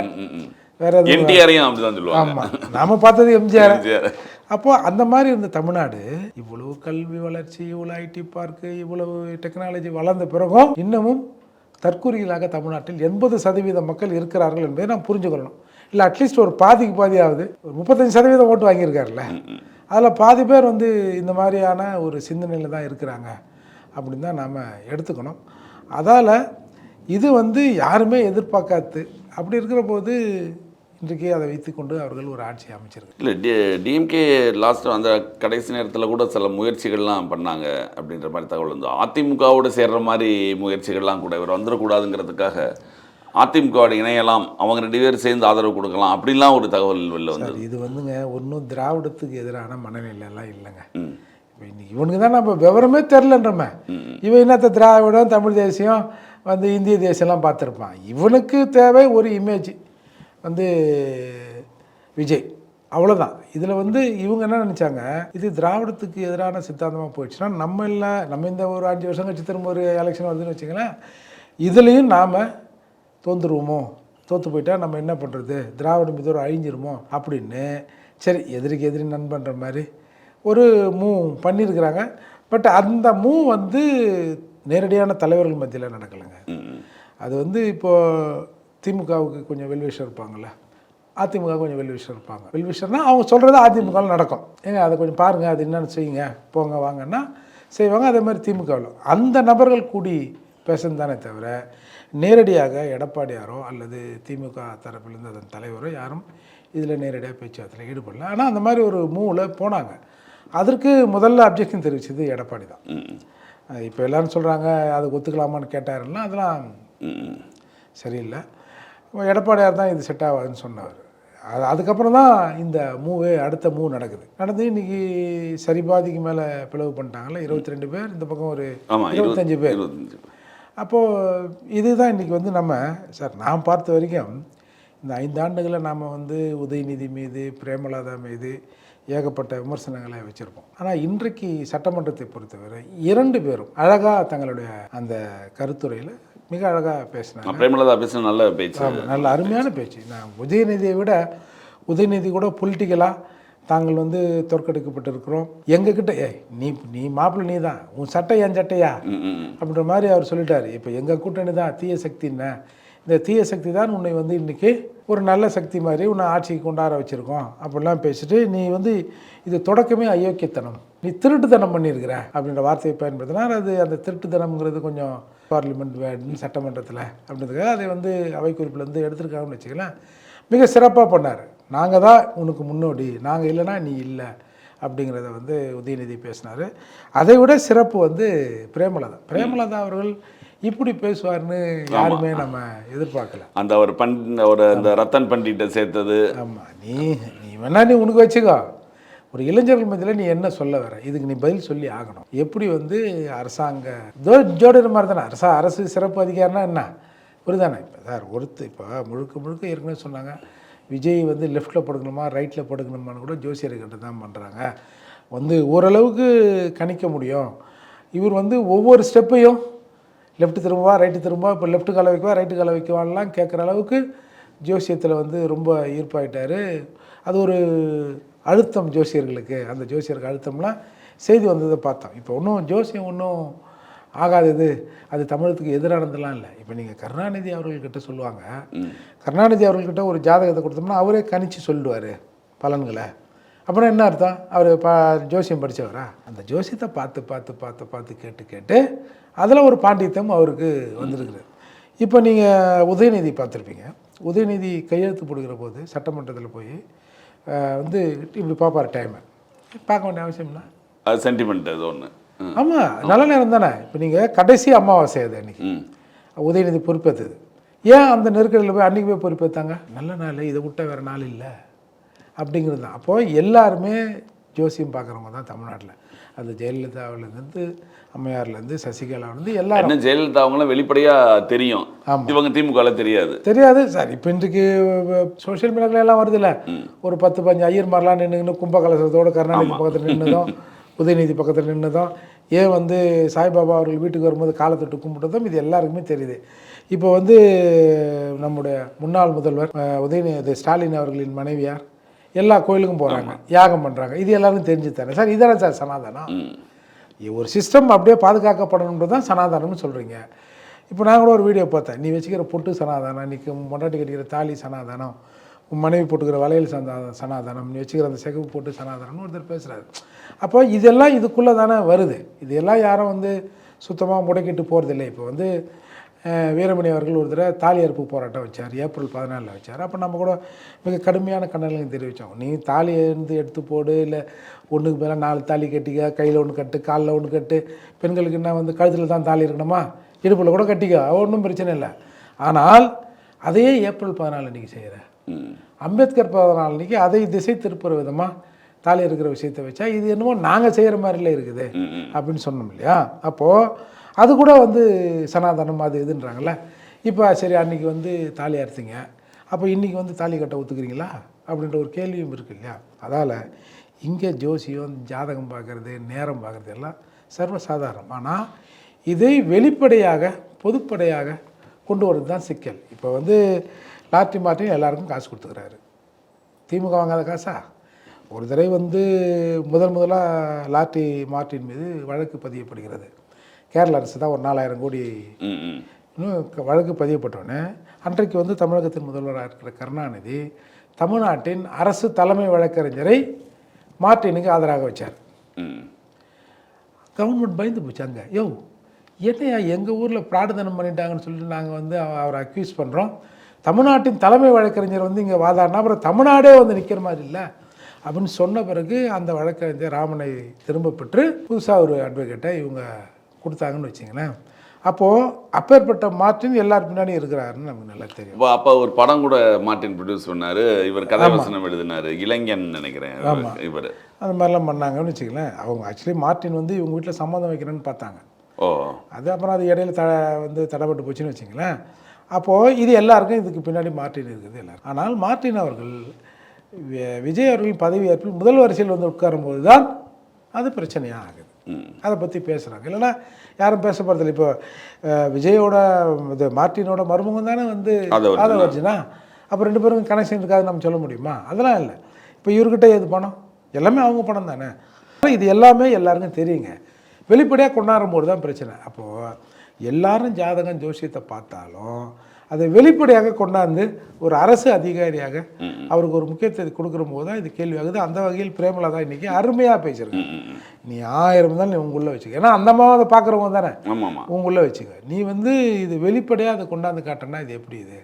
வேற எதுவும் ஆமாம், நாம் பார்த்தது எம்ஜிஆர். அப்போது அந்த மாதிரி இருந்த தமிழ்நாடு இவ்வளவு கல்வி வளர்ச்சி, இவ்வளோ ஐடி பார்க்கு, இவ்வளவு டெக்னாலஜி வளர்ந்த பிறகும் இன்னமும் தற்கூறிகளாக தமிழ்நாட்டில் 80% மக்கள் இருக்கிறார்கள் என்பதை நாம் புரிஞ்சுக்கொள்ளணும். இல்லை அட்லீஸ்ட் ஒரு பாதிக்கு பாதியாவது ஒரு 35% ஓட்டு வாங்கியிருக்காருல்ல, அதில் பாதி பேர் வந்து இந்த மாதிரியான ஒரு சிந்தனையில் தான் இருக்கிறாங்க அப்படின்னு தான் நாம் எடுத்துக்கணும். அதால் இது வந்து யாருமே எதிர்பார்க்காது. அப்படி இருக்கிற போது இன்றைக்கே அதை வைத்துக்கொண்டு அவர்கள் ஒரு ஆட்சி அமைச்சிருக்கு. இல்லை டிஎம்கே லாஸ்ட் அந்த கடைசி நேரத்தில் கூட சில முயற்சிகள்லாம் பண்ணாங்க அப்படின்ற மாதிரி தகவல் வந்து அதிமுகவோடு சேர்கிற மாதிரி முயற்சிகள்லாம் கூட இவர் வந்துடக்கூடாதுங்கிறதுக்காக அதிமுகவோட இணையலாம், அவங்க 2 பேர் சேர்ந்து ஆதரவு கொடுக்கலாம் அப்படின்லாம் ஒரு தகவல் வெளில வந்து. இது வந்துங்க ஒன்றும் திராவிடத்துக்கு எதிரான மனநிலையெல்லாம் இல்லைங்க. இப்போ இன்னைக்கு இவனுக்கு தான் நம்ம விவரமே தெரிலன்றமே. இவன் என்னத்த திராவிடம் தமிழ் தேசியம் வந்து இந்திய தேசியம்லாம் பார்த்துருப்பான். இவனுக்கு தேவை ஒரு இமேஜ் வந்து விஜய், அவ்வளோதான். இதில் வந்து இவங்க என்ன நினச்சாங்க, இது திராவிடத்துக்கு எதிரான சித்தாந்தமாக போயிடுச்சுன்னா நம்ம இந்த ஒரு 5 வருஷம் கழிச்சு திரும்ப ஒரு எலெக்ஷன் வருதுன்னு வச்சுங்களேன், இதுலேயும் நாம் தோற்றுருவோமோ, தோற்று போயிட்டா நம்ம என்ன பண்ணுறது, திராவிடம் இது ஒரு அழிஞ்சிருமோ அப்படின்னு சரி எதிரிக்கு எதிரி நண்பன்ற மாதிரி ஒரு மூவ் பண்ணியிருக்கிறாங்க. பட் அந்த மூவ் வந்து நேரடியான தலைவர்கள் மத்தியில் நடக்கலைங்க. அது வந்து இப்போது திமுகவுக்கு கொஞ்சம் வெல்விஷர் இருப்பாங்கள்ல, அதிமுக கொஞ்சம் வெல்விஷர் இருப்பாங்க. வெல்விஷர்னால் அவங்க சொல்கிறது அதிமுகவில் நடக்கும். ஏங்க அதை கொஞ்சம் பாருங்கள், அது என்னென்னு செய்யுங்க, போங்க வாங்கன்னா செய்வாங்க. அதே மாதிரி திமுகவில் அந்த நபர்கள் கூடி பேசுன்னு தானே தவிர நேரடியாக எடப்பாடியாரோ அல்லது திமுக தரப்பிலிருந்து அதன் தலைவரோ யாரும் இதில் நேரடியாக பேச்சுவார்த்தையில் ஈடுபடல. ஆனால் அந்த மாதிரி ஒரு மூவில் போனாங்க. அதற்கு முதல்ல அப்ஜெக்ஷன் தெரிவித்தது எடப்பாடி தான். இப்போ எல்லோரும் சொல்கிறாங்க அது ஒத்துக்கலாமான்னு கேட்டாருன்னா அதெல்லாம் சரியில்லை. எடப்பாடியார் தான் இது செட் ஆகாதுன்னு சொன்னவர். அதுக்கப்புறம் தான் இந்த அடுத்த மூவ் நடந்து இன்றைக்கி சரிபாதிக்கு மேலே பிளவு பண்ணிட்டாங்கல்ல, 22 பேர், இந்த பக்கம் ஒரு 25 பேர். அப்போது இதுதான் இன்றைக்கி வந்து நம்ம சார் நான் பார்த்த வரைக்கும் இந்த 5 ஆண்டுகளில் நாம் வந்து உதயநிதி மீது பிரேமலதா மீது ஏகப்பட்ட விமர்சனங்களை வச்சுருப்போம். ஆனால் இன்றைக்கு சட்டமன்றத்தை பொறுத்தவரை 2 பேரும் அழகாக தங்களுடைய அந்த கருத்துரையில் மிக அழகாக பேசினாங்க. பிரேமலதா பேசின நல்ல பேச்சு, நல்ல அருமையான பேச்சு. நான் உதயநிதியை விட உதயநிதி கூட பொலிட்டிக்கலாக தாங்கள் வந்து தோற்கடிக்கப்பட்டிருக்கிறோம், எங்ககிட்ட நீ மாப்பிள்ளை நீ தான், உன் சட்டை என் சட்டையா அப்படின்ற மாதிரி அவர் சொல்லிட்டார். இப்போ எங்கள் கூட்டணி தான் தீய சக்தின்னு, இந்த தீய சக்தி தான் உன்னை வந்து இன்றைக்கி ஒரு நல்ல சக்தி மாதிரி உன்னை ஆட்சிக்கு கொண்டாட வச்சுருக்கோம் அப்படிலாம் பேசிட்டு, நீ வந்து இது தொடக்கமே அயோக்கியத்தனம், நீ திருட்டுத்தனம் பண்ணியிருக்கிற அப்படின்ற வார்த்தையை பயன்படுத்தினார். அது அந்த திருட்டுத்தனம்ங்கிறது கொஞ்சம் பார்லிமெண்ட் வேர்டுன்னு சட்டமன்றத்தில் அப்படின்றதுக்காக அதை வந்து அவை குறிப்பிலேருந்து எடுத்துருக்காங்கன்னு வச்சுக்கலாம். மிக சிறப்பாக பண்ணார். நாங்கள் தான் உனக்கு முன்னோடி, நாங்கள் இல்லைனா நீ இல்லை அப்படிங்கிறத வந்து உதயநிதி பேசினார். அதை விட சிறப்பு வந்து பிரேமலதா அவர்கள் இப்படி பேசுவார்னு யாருமே நம்ம எதிர்பார்க்கல. அந்த ஒரு அந்த ரத்தன் பண்டிட்டை சேர்த்தது. ஆமாம், நீ வேணா நீ உனக்கு வச்சுக்கோ, ஒரு இளைஞர்கள் மத்தியில் நீ என்ன சொல்ல வர, இதுக்கு நீ பதில் சொல்லி ஆகணும். எப்படி வந்து அரசாங்க ஜோடிற மாதிரி தானே அரசு சிறப்பு அதிகாரினா என்ன புரிதானே? இப்போ சார் இப்போ முழுக்க ஏற்கனவே சொன்னாங்க, விஜய் வந்து லெஃப்ட்டில் படுக்கணுமா ரைட்டில் படுக்கணுமான்னு கூட ஜோசியர்கிட்ட தான் பண்ணுறாங்க. வந்து ஓரளவுக்கு கணிக்க முடியும். இவர் வந்து ஒவ்வொரு ஸ்டெப்பையும் லெஃப்ட்டு திரும்புவா ரைட்டு திரும்புவா, இப்போ லெஃப்ட்டு காலை வைக்குவா ரைட்டு காலை வைக்குவான்லாம் கேட்குற அளவுக்கு ஜோசியத்தில் வந்து ரொம்ப ஈர்ப்பாயிட்டார். அது ஒரு அழுத்தம் ஜோசியர்களுக்கு, அந்த ஜோசியருக்கு அழுத்தம்லாம் செய்தி வந்ததை பார்த்தோம். இப்போ ஒன்றும் ஜோசியம் ஒன்றும் ஆகாதது, அது தமிழகத்துக்கு எதிரானதெல்லாம் இல்லை. இப்போ நீங்கள் கருணாநிதி அவர்கள்கிட்ட சொல்லுவாங்க, கருணாநிதி அவர்கள்கிட்ட ஒரு ஜாதகத்தை கொடுத்தோம்னா அவரே கணிச்சு சொல்லிடுவார் பலன்களை. அப்புறம் என்ன அர்த்தம், அவர் ஜோசியம் படித்தவரா? அந்த ஜோசியத்தை பார்த்து கேட்டு அதில் ஒரு பாண்டித்யம் அவருக்கு வந்திருக்குது. இப்போ நீங்கள் உதயநிதி பார்த்துருப்பீங்க. உதயநிதி கையெழுத்து போடுகிற போது சட்டமன்றத்தில் போய் வந்து இப்படி பார்ப்பார், டைமை பார்க்க வேண்டிய அவசியம்னா அது சென்டிமெண்ட் அது ஒன்று. ஆமாம், நல்ல நேரம் தானே. இப்போ நீங்கள் கடைசி அமாவாசை அது அன்றைக்கி உதயநிதி பொறுப்பேற்றது. ஏன் அந்த நெருக்கடியில் போய் அன்றைக்கி போய் பொறுப்பேற்றாங்க? நல்ல நாள், இதை விட்ட வேறு நாள் இல்லை அப்படிங்கிறது தான். அப்போது எல்லாருமே ஜோசியம் பார்க்குறவங்க தான் தமிழ்நாட்டில். அது ஜெயலலிதாவிலேருந்து அம்மையார்லேருந்து சசிகலாவிலேருந்து எல்லாரும். ஜெயலலிதா அவங்களாம் வெளிப்படையாக தெரியும், இவங்க திமுகவில் தெரியாது சார். இப்போ இன்றைக்கு சோஷியல் மீடியாவில் எல்லாம் வருது இல்லை, ஒரு 10-15 ஐயர் மாதிரிலாம் நின்று கும்பகலசத்தோடு கருணாநிதி பக்கத்தில் நின்றுதும் உதயநிதி பக்கத்தில் நின்றுதும், ஏன் வந்து சாய்பாபா அவர்கள் வீட்டுக்கு வரும்போது காலத்தொட்டு கும்பிட்டதும் இது எல்லாருக்குமே தெரியுது. இப்போ வந்து நம்முடைய முன்னாள் முதல்வர் உதயநிதி ஸ்டாலின் அவர்களின் மனைவியார் எல்லா கோயிலுக்கும் போகிறாங்க, யாகம் பண்ணுறாங்க, இது எல்லாருக்கும் தெரிஞ்சு தரேன் சார். இதானே சார் சனாதனம்? ஒரு சிஸ்டம் அப்படியே பாதுகாக்கப்படணுன்றது தான் சனாதனம்னு சொல்கிறீங்க. இப்போ நான் கூட ஒரு வீடியோ பார்த்தேன், நீ வச்சுக்கிற பொட்டு சனாதனம், நீ மொண்டாட்டி கட்டிக்கிற தாலி சனாதனம், உன் மனைவி போட்டுக்கிற வளையல் சனாதனம், நீ வச்சுக்கிற அந்த சிகப்பு போட்டு சனாதனம்னு ஒருத்தர் பேசுகிறாரு. அப்போ இதெல்லாம் இதுக்குள்ளே தானே வருது. இதெல்லாம் யாரும் வந்து சுத்தமாக முடக்கிட்டு போகிறதில்லை. இப்போ வந்து வீரமணி அவர்கள் ஒரு தடவை தாலி அறுப்பு போராட்டம் வச்சார், ஏப்ரல் 14 வச்சார். அப்போ நம்ம கூட மிக கடுமையான கண்டனங்களையும் தெரிவித்தோம். நீ தாலி எடுத்து போடு, இல்லை ஒன்றுக்கு மேலே 4 தாலி கட்டிக்க, கையில் ஒன்று கட்டு, காலில் ஒன்று கட்டு, பெண்களுக்கு என்ன வந்து கழுத்தில் தான் தாலி இருக்கணுமா, இடுப்பில் கூட கட்டிக்க, ஒன்றும் பிரச்சனை இல்லை. ஆனால் அதையே ஏப்ரல் 14 அன்றைக்கி செய்கிற, அம்பேத்கர் 14 அன்றைக்கி அதை திசை திருப்புற விதமாக தாலி இருக்கிற விஷயத்தை வச்சா இது என்னமோ நாங்கள் செய்கிற மாதிரில இருக்குது அப்படின்னு சொன்னோம் இல்லையா? அப்போது அது கூட வந்து சனாதனம் அது இதுன்றாங்கல்ல. இப்போ சரி, அன்றைக்கி வந்து தாலி அறுத்தீங்க, அப்போ இன்றைக்கி வந்து தாலி கட்ட ஒத்துக்கிறீங்களா அப்படின்ற ஒரு கேள்வியும் இருக்குது இல்லையா? அதால் இங்கே ஜோசியம், ஜாதகம் பார்க்குறது, நேரம் பார்க்குறது எல்லாம் சர்வசாதாரணம். ஆனால் இதை வெளிப்படையாக பொதுப்படையாக கொண்டு வரது தான் சிக்கல். இப்போ வந்து லாட்ரி மார்ட்டின் எல்லாருக்கும் காசு கொடுத்துக்கிறாரு. திமுக வாங்காத காசா? ஒரு தடவை வந்து முதலாக லாட்ரி மார்ட்டின் மீது வழக்கு பதியப்படுகிறது. கேரள அரசு தான் ஒரு 4000 கோடி வழக்கு பதியப்பட்டோன்னே, அன்றைக்கு வந்து தமிழகத்தின் முதல்வராக இருக்கிற கருணாநிதி தமிழ்நாட்டின் அரசு தலைமை வழக்கறிஞரை மார்ட்டினுக்கு ஆதரவாக வச்சார். கவர்மெண்ட் பயந்து போச்சு. அங்கே என்னையா எங்கள் ஊரில் பிராடுதனம் பண்ணிட்டாங்கன்னு சொல்லிட்டு நாங்கள் வந்து அவரை அக்யூஸ் பண்ணுறோம், தமிழ்நாட்டின் தலைமை வழக்கறிஞர் வந்து இங்கே வாதாடினா அப்புறம் தமிழ்நாடே வந்து நிற்கிற மாதிரி இல்லை அப்படின்னு சொன்ன பிறகு அந்த வழக்கறிஞர் ராமனை திரும்ப பெற்று புதுசாக ஒரு அட்வொகேட்டை இவங்க கொடுத்தாங்கன்னு வச்சிங்களேன். அப்போது அப்பேற்பட்ட மார்ட்டின் எல்லார் பின்னாடியும் இருக்கிறாருன்னு நமக்கு நல்லா தெரியும். அப்போ ஒரு படம் கூட மார்ட்டின் ப்ரொடியூஸ் பண்ணார், இவர் கதாவசனம் எழுதினார், இளைஞன் நினைக்கிறேன். இவர் அந்த மாதிரிலாம் பண்ணாங்கன்னு வச்சுக்கலேன். அவங்க ஆக்சுவலி மார்ட்டின் வந்து இவங்க வீட்டில் சம்மந்தம் வைக்கிறேன்னு பார்த்தாங்க. அது அப்புறம் அது இடையில தடைப்பட்டு போச்சுன்னு வச்சிங்களேன். அப்போது இது எல்லாருக்கும் இதுக்கு பின்னாடி மார்ட்டின் இருக்குது எல்லாரும். ஆனால் மார்ட்டின் அவர்கள் விஜய் அவர்களின் பதவியேற்பில் முதல் வரிசையில் வந்து உட்காரும்போது தான் அது பிரச்சனையாக ஆகுது. அதை பற்றி பேசுகிறாங்க, இல்லைன்னா யாரும் பேச போகிறதில்ல. இப்போ விஜயோட இது மார்ட்டினோட மருமகன் தானே வந்து ஆதவர்ஜுனா, அப்போ 2 பேருக்கும் கனெக்ஷன் இருக்காது நம்ம சொல்ல முடியுமா? அதெல்லாம் இல்லை. இப்போ இவர்கிட்ட எது பணம், எல்லாமே அவங்க பணம் தானே. இது எல்லாமே எல்லாருக்கும் தெரியுங்க. வெளிப்படையாக கொண்டாடும்போது தான் பிரச்சனை. அப்போது எல்லாரும் ஜாதகம் ஜோசியத்தை பார்த்தாலும் அதை வெளிப்படையாக கொண்டாந்து ஒரு அரசு அதிகாரியாக அவருக்கு ஒரு முக்கியத்துவத்தை கொடுக்குற போது தான் இது கேள்வியாகுது. அந்த வகையில் பிரேமலதா இன்றைக்கி அருமையாக பேசியிருக்கேன். நீ 1000 தான் நீ உங்களுக்குள்ளே வச்சுக்க, ஏன்னா அந்த மாதிரி அதை பார்க்குறவங்க தானே உங்களுக்குள்ளே வச்சுக்க. நீ வந்து இது வெளிப்படையாக அதை கொண்டாந்து காட்டினா இது எப்படி இது?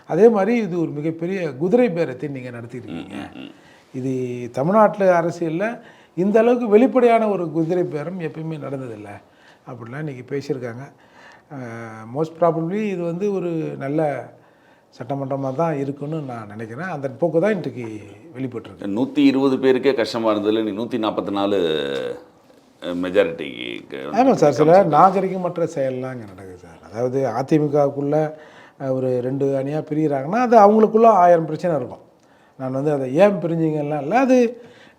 அதே மாதிரி இது ஒரு மிகப்பெரிய குதிரை பேரத்தை நீங்கள் நடத்திட்டு இருக்கீங்க. இது தமிழ்நாட்டில் அரசியலில் இந்த அளவுக்கு வெளிப்படையான ஒரு குதிரை பேரம் எப்பயுமே நடந்ததில்லை அப்படின்லாம் இன்றைக்கி பேசியிருக்காங்க. மோஸ்ட் ப்ராபப்ளி இது வந்து ஒரு நல்ல சட்டமன்றமாக தான் இருக்குன்னு நான் நினைக்கிறேன். அந்த போக்கு தான் இன்றைக்கு வெளிப்பட்டுருக்கு. 120 பேருக்கே கஷ்டமாக இருந்ததில்ல, நீ 144 மெஜாரிட்டிக்கு. ஆமாம் சார், சில நாகரிகமற்ற செயல்லாம் இங்கே நடக்குது சார். அதாவது அதிமுகவுக்குள்ளே ஒரு 2 அணியாக பிரிகிறாங்கன்னா அது அவங்களுக்குள்ள 1000 பிரச்சனை இருக்கும். நான் வந்து அதை ஏன் பிரிஞ்சிங்கலாம் இல்லை, அது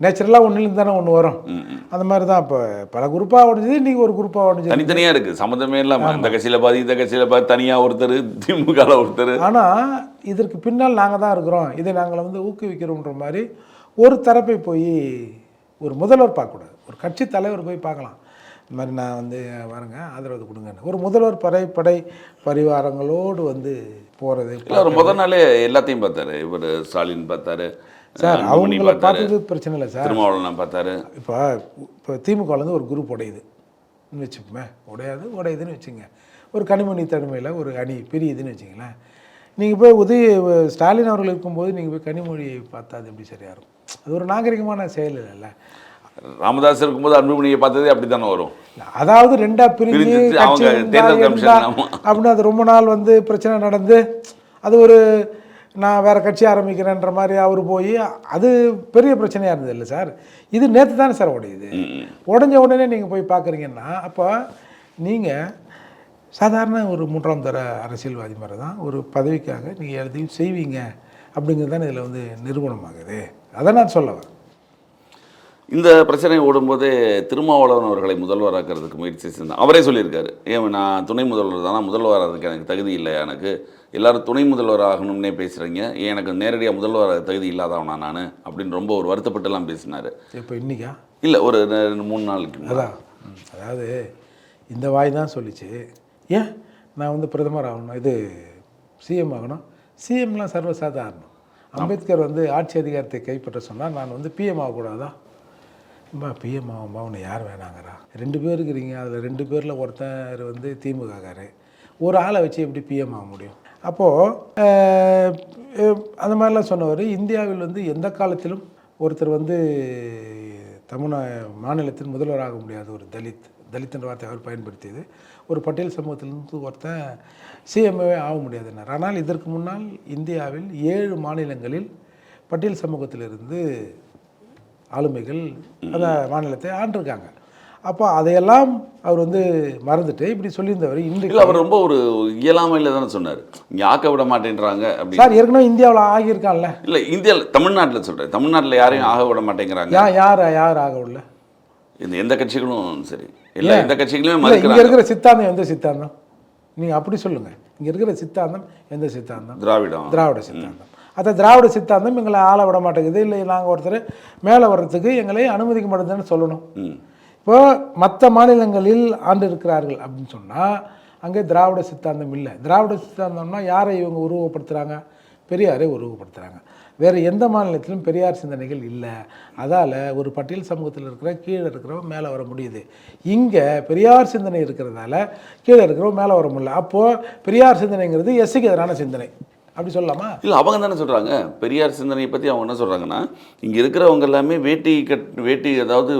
நேச்சுரலாக ஒன்றுலேருந்து தானே ஒன்று வரும். அந்த மாதிரி தான் இப்போ பல குரூப்பாக உடஞ்சிது, இன்றைக்கி ஒரு குரூப்பாக உடஞ்சி தனித்தனியாக இருக்குது, சம்மந்தமே இல்லாமல் அந்த கட்சியில் பாதி இந்த கட்சியில் பாதி, தனியாக ஒருத்தர், திமுகவில் ஒருத்தர். ஆனால் இதற்கு பின்னால் நாங்கள் தான் இருக்கிறோம், இதை நாங்கள் வந்து ஊக்குவிக்கிறோன்ற மாதிரி ஒரு தரப்பை போய் ஒரு முதல்வர் பார்க்கக்கூடாது, ஒரு கட்சி தலைவர் போய் பார்க்கலாம். இந்த மாதிரி நான் வந்து வரேங்க ஆதரவு கொடுங்கன்னு ஒரு முதல்வர் படை பரிவாரங்களோடு வந்து போகிறது. ஒரு முதல் நாளே எல்லாத்தையும் பார்த்தாரு. இவர் ஸ்டாலின் பார்த்தாரு சார், அவங்கள பார்த்தது பிரச்சனை இல்லை சார். திருமாவளவன் பார்த்தாரு. இப்போ திமுகலேருந்து ஒரு குரூப் உடையுதுன்னு வச்சுப்போமே, உடையுதுன்னு வச்சுங்க. ஒரு கனிமொழி தலைமையில் ஒரு அணி பிரியுதுன்னு வச்சுங்களேன். நீங்கள் போய் ஸ்டாலின் அவர்கள் இருக்கும்போது நீங்கள் போய் கனிமொழியை பார்த்தா அது எப்படி சரியாக இருக்கும்? அது ஒரு நாகரிகமான செயல் இல்லைல்ல. ராமதாஸ் இருக்கும்போது அன்புமணியை பார்த்ததே அப்படி தானே வரும். அதாவது 2ஆக பிரிஞ்சு அப்படின்னு அது ரொம்ப நாள் வந்து பிரச்சனை நடந்து அது ஒரு நான் வேறு கட்சி ஆரம்பிக்கிறேன்ற மாதிரி அவர் போய் அது பெரிய பிரச்சனையாக இருந்தது இல்லை சார். இது நேற்று தானே சார் உடையுது. உடஞ்ச உடனே நீங்கள் போய் பார்க்குறீங்கன்னா அப்போ நீங்கள் சாதாரண ஒரு 3ஆம் தர அரசியல்வாதி மாதிரி தான் ஒரு பதவிக்காக நீங்கள் எல்லாத்தையும் செய்வீங்க அப்படிங்கிறது தான் இதில் வந்து நிரூபணமாகுது. அதை நான் சொல்ல வரேன். இந்த பிரச்சனை ஓடும்போதே திருமாவளவன் அவர்களை முதல்வராக்கிறதுக்கு முயற்சி செஞ்சான். அவரே சொல்லியிருக்காரு, ஏன் நான் துணை முதல்வர் தானே, முதல்வராகிறதுக்கு எனக்கு தகுதி இல்லை, எனக்கு எல்லோரும் துணை முதல்வர் ஆகணும்னே பேசுகிறீங்க, ஏன் எனக்கு நேரடியாக முதல்வர் தகுதி இல்லாதவனா நான் அப்படின்னு ரொம்ப ஒரு வருத்தப்பட்டுலாம் பேசினார். இப்போ இன்றைக்கா இல்லை, ஒரு 3 நாளைக்கு அதான். அதாவது இந்த வாய் தான் சொல்லிச்சு, ஏன் நான் வந்து பிரதமர் ஆகணும், இது சிஎம் ஆகணும், சிஎம்லாம் சர்வசாதாரணம். அம்பேத்கர் வந்து ஆட்சி அதிகாரத்தை கைப்பற்ற சொன்னால் நான் வந்து பிஎம் ஆகக்கூடாதா? பிஎம் ஆகும்பா உன்னை யார் வேணாங்கிறா? 2 பேர் இருக்கிறீங்க, அதில் 2 பேரில் ஒருத்தர் வந்து திமுககாரர், ஒரு ஆளை வச்சு எப்படி பிஎம் ஆக முடியும்? அப்போது அந்த மாதிரிலாம் சொன்னவர், இந்தியாவில் வந்து எந்த காலத்திலும் ஒருத்தர் வந்து மாநிலத்தின் முதல்வராக முடியாத ஒரு தலித் வார்த்தை அவர் பயன்படுத்தியது. ஒரு பட்டியல் சமூகத்திலிருந்து ஒருத்தன் சிஎம்ஏவே ஆக முடியாதுன்னார். ஆனால் இதற்கு முன்னால் இந்தியாவில் 7 மாநிலங்களில் பட்டியல் சமூகத்திலிருந்து ஆளுமைகள் அந்த மாநிலத்தை ஆண்டிருக்காங்க. அப்போ அதையெல்லாம் அவர் வந்து மறந்துட்டு இப்படி சொல்லியிருந்தவர். இன்றைக்கு அவர் ரொம்ப ஒரு இயலாமையில் தானே சொன்னார், இங்கே ஆக்க விட மாட்டேன்றாங்க அப்படி. சார், ஏற்கனவே இந்தியாவில் ஆகியிருக்கான்ல. இல்லை, இந்தியாவில் தமிழ்நாட்டில் சொல்கிறேன், தமிழ்நாட்டில் யாரையும் ஆக விட மாட்டேங்கிறாங்க. யார் ஆக விடல? எந்த கட்சிகளும் சரி, எல்லா எந்த கட்சிகளுமே இங்கே இருக்கிற சித்தாந்தம் எந்த சித்தாந்தம்? நீங்கள் அப்படி சொல்லுங்கள். இங்கே இருக்கிற சித்தாந்தம் எந்த சித்தாந்தம்? திராவிட சித்தாந்தம். அந்த திராவிட சித்தாந்தம் எங்களை ஆள விட மாட்டேங்குது, இல்லை நாங்கள் ஒருத்தர் மேலே வர்றதுக்கு எங்களை அனுமதிக்க மாட்டேங்குதுன்னு சொல்லணும். இப்போ மற்ற மாநிலங்களில் ஆண்டு இருக்கிறார்கள் அப்படின்னு சொன்னால் அங்கே திராவிட சித்தாந்தம் இல்லை. திராவிட சித்தாந்தம்னா யாரை இவங்க உருவப்படுத்துகிறாங்க? பெரியாரை உருவப்படுத்துகிறாங்க. வேறு எந்த மாநிலத்திலும் பெரியார் சிந்தனைகள் இல்லை. அதால் ஒரு பட்டியல் சமூகத்தில் இருக்கிற கீழே இருக்கிறவங்க மேலே வர முடியுது. இங்கே பெரியார் சிந்தனை இருக்கிறதால கீழே இருக்கிறவங்க மேலே வர முடியல. அப்போது பெரியார் சிந்தனைங்கிறது எஸ்சிக்கு எதிரான சிந்தனை அப்படி சொல்லலாமா? இல்லை, அவங்க தானே சொல்கிறாங்க பெரியார் சிந்தனையை பற்றி. அவங்க என்ன சொல்கிறாங்கன்னா, இங்கே இருக்கிறவங்க எல்லாமே வேட்டி அதாவது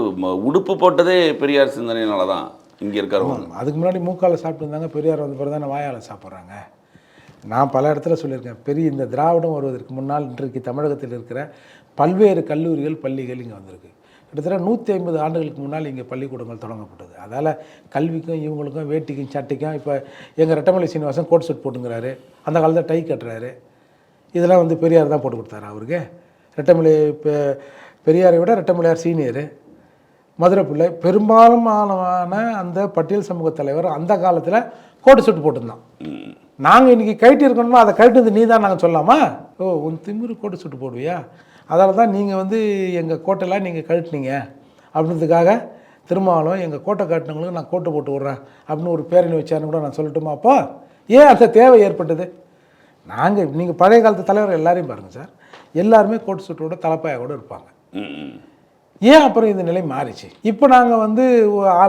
உடுப்பு போட்டதே பெரியார் சிந்தனையினால தான் இங்கே இருக்கிறவங்க. அதுக்கு முன்னாடி மூக்கால் சாப்பிட்டு இருந்தாங்க, பெரியார் வந்த பிறகு தானே வாயால் சாப்பிட்றாங்க. நான் பல இடத்துல சொல்லியிருக்கேன், இந்த திராவிடம் வருவதற்கு முன்னால் இன்றைக்கு தமிழகத்தில் இருக்கிற பல்வேறு கல்லூரிகள் பள்ளிகள் இங்கே வந்திருக்கு. கிட்டத்தட்ட 150 ஆண்டுகளுக்கு முன்னால் இங்கே பள்ளிக்கூடங்கள் தொடங்கப்பட்டது. அதால் கல்விக்கும் இவங்களுக்கும் வேட்டிக்கும் சட்டைக்கும் இப்போ எங்கள் ரெட்டமலை சீனிவாசன் கோட் ஷர்ட் போட்டுங்கிறாரு, அந்த காலத்தில் டை கட்டுறாரு. இதெல்லாம் வந்து பெரியார் தான் போட்டு கொடுத்தாரு அவருக்கு. ரெட்டமலை பெரியாரை விட ரெட்டமலையார் சீனியரு. மதுரை பிள்ளை பெரும்பாலுமான அந்த பட்டியல் சமூக தலைவர் அந்த காலத்தில் கோட் ஷர்ட் போட்டுருந்தான். நாங்கள் இன்றைக்கி கைட்டு இருக்கணும்னா அதை கைட்டு நீ தான் நாங்கள் சொல்லலாமா? உன் திமிரு கோட் ஷர்ட் போடுவியா, அதனால தான் நீங்கள் வந்து எங்கள் கோட்டையெல்லாம் நீங்கள் கழட்டினீங்க அப்படின்றதுக்காக திருமாவளவன் எங்கள் கோட்டை காட்டினவங்களுக்கு நான் கோட்டை போட்டு விட்றேன் அப்படின்னு ஒரு பேரணி வச்சாருன்னு கூட நான் சொல்லட்டுமா? அப்போ ஏன் அந்த தேவை ஏற்பட்டது? நீங்கள் பழைய காலத்து தலைவர் எல்லாரையும் பாருங்கள் சார், எல்லாருமே கோட் சூட்டோட தலைப்பாயாக கூட இருப்பாங்க. ஏன் அப்புறம் இந்த நிலை மாறிச்சு? இப்போ நாங்கள் வந்து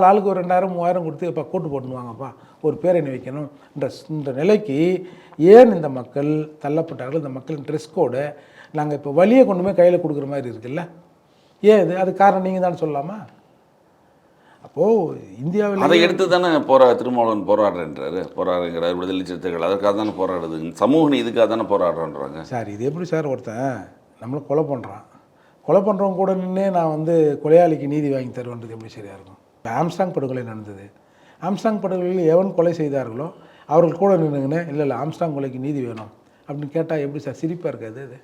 ஆளுக்கு ஒரு 2000 3000 கொடுத்து இப்போ கோட்டு போட்டுவாங்கப்பா ஒரு பேரணி வைக்கணும் இந்த நிலைக்கு ஏன் இந்த மக்கள் தள்ளப்பட்டார்கள்? இந்த மக்களின் ட்ரெஸ் கோடு நாங்கள் இப்போ வழியை கொண்டு போய் கையில் கொடுக்குற மாதிரி இருக்குல்ல. ஏன் அது காரணம் நீங்கள் தான் சொல்லலாமா? அப்போது இந்தியாவில் அதை எடுத்து தானே திருமாவளவன் போராடுங்கிறார் விடுதலை சிறுத்தைகள் அதற்காக தானே போராடுது, சமூக நீதிக்காக தானே போராடுறோன்றாங்க. சார் இது எப்படி சார் ஒருத்தன் நம்மளை கொலை பண்ணுறான், கொலை பண்ணுறவங்க கூட நின்று நான் வந்து கொலையாளிக்கு நீதி வாங்கி தருவேன்றது எப்படி சரியாக இருக்கும்? இப்போ ஆம்ஸ்டாங் படுகொலை நடந்தது. ஆம்ஸ்டாங் படுகொலையில் எவன் கொலை செய்தார்களோ அவர்கள் கூட நின்றுங்கன்னு இல்லை ஆம்ஸ்டாங் கொலைக்கு நீதி வேணும் அப்படின்னு கேட்டால் எப்படி சார் சிரிப்பாக இருக்காது? இது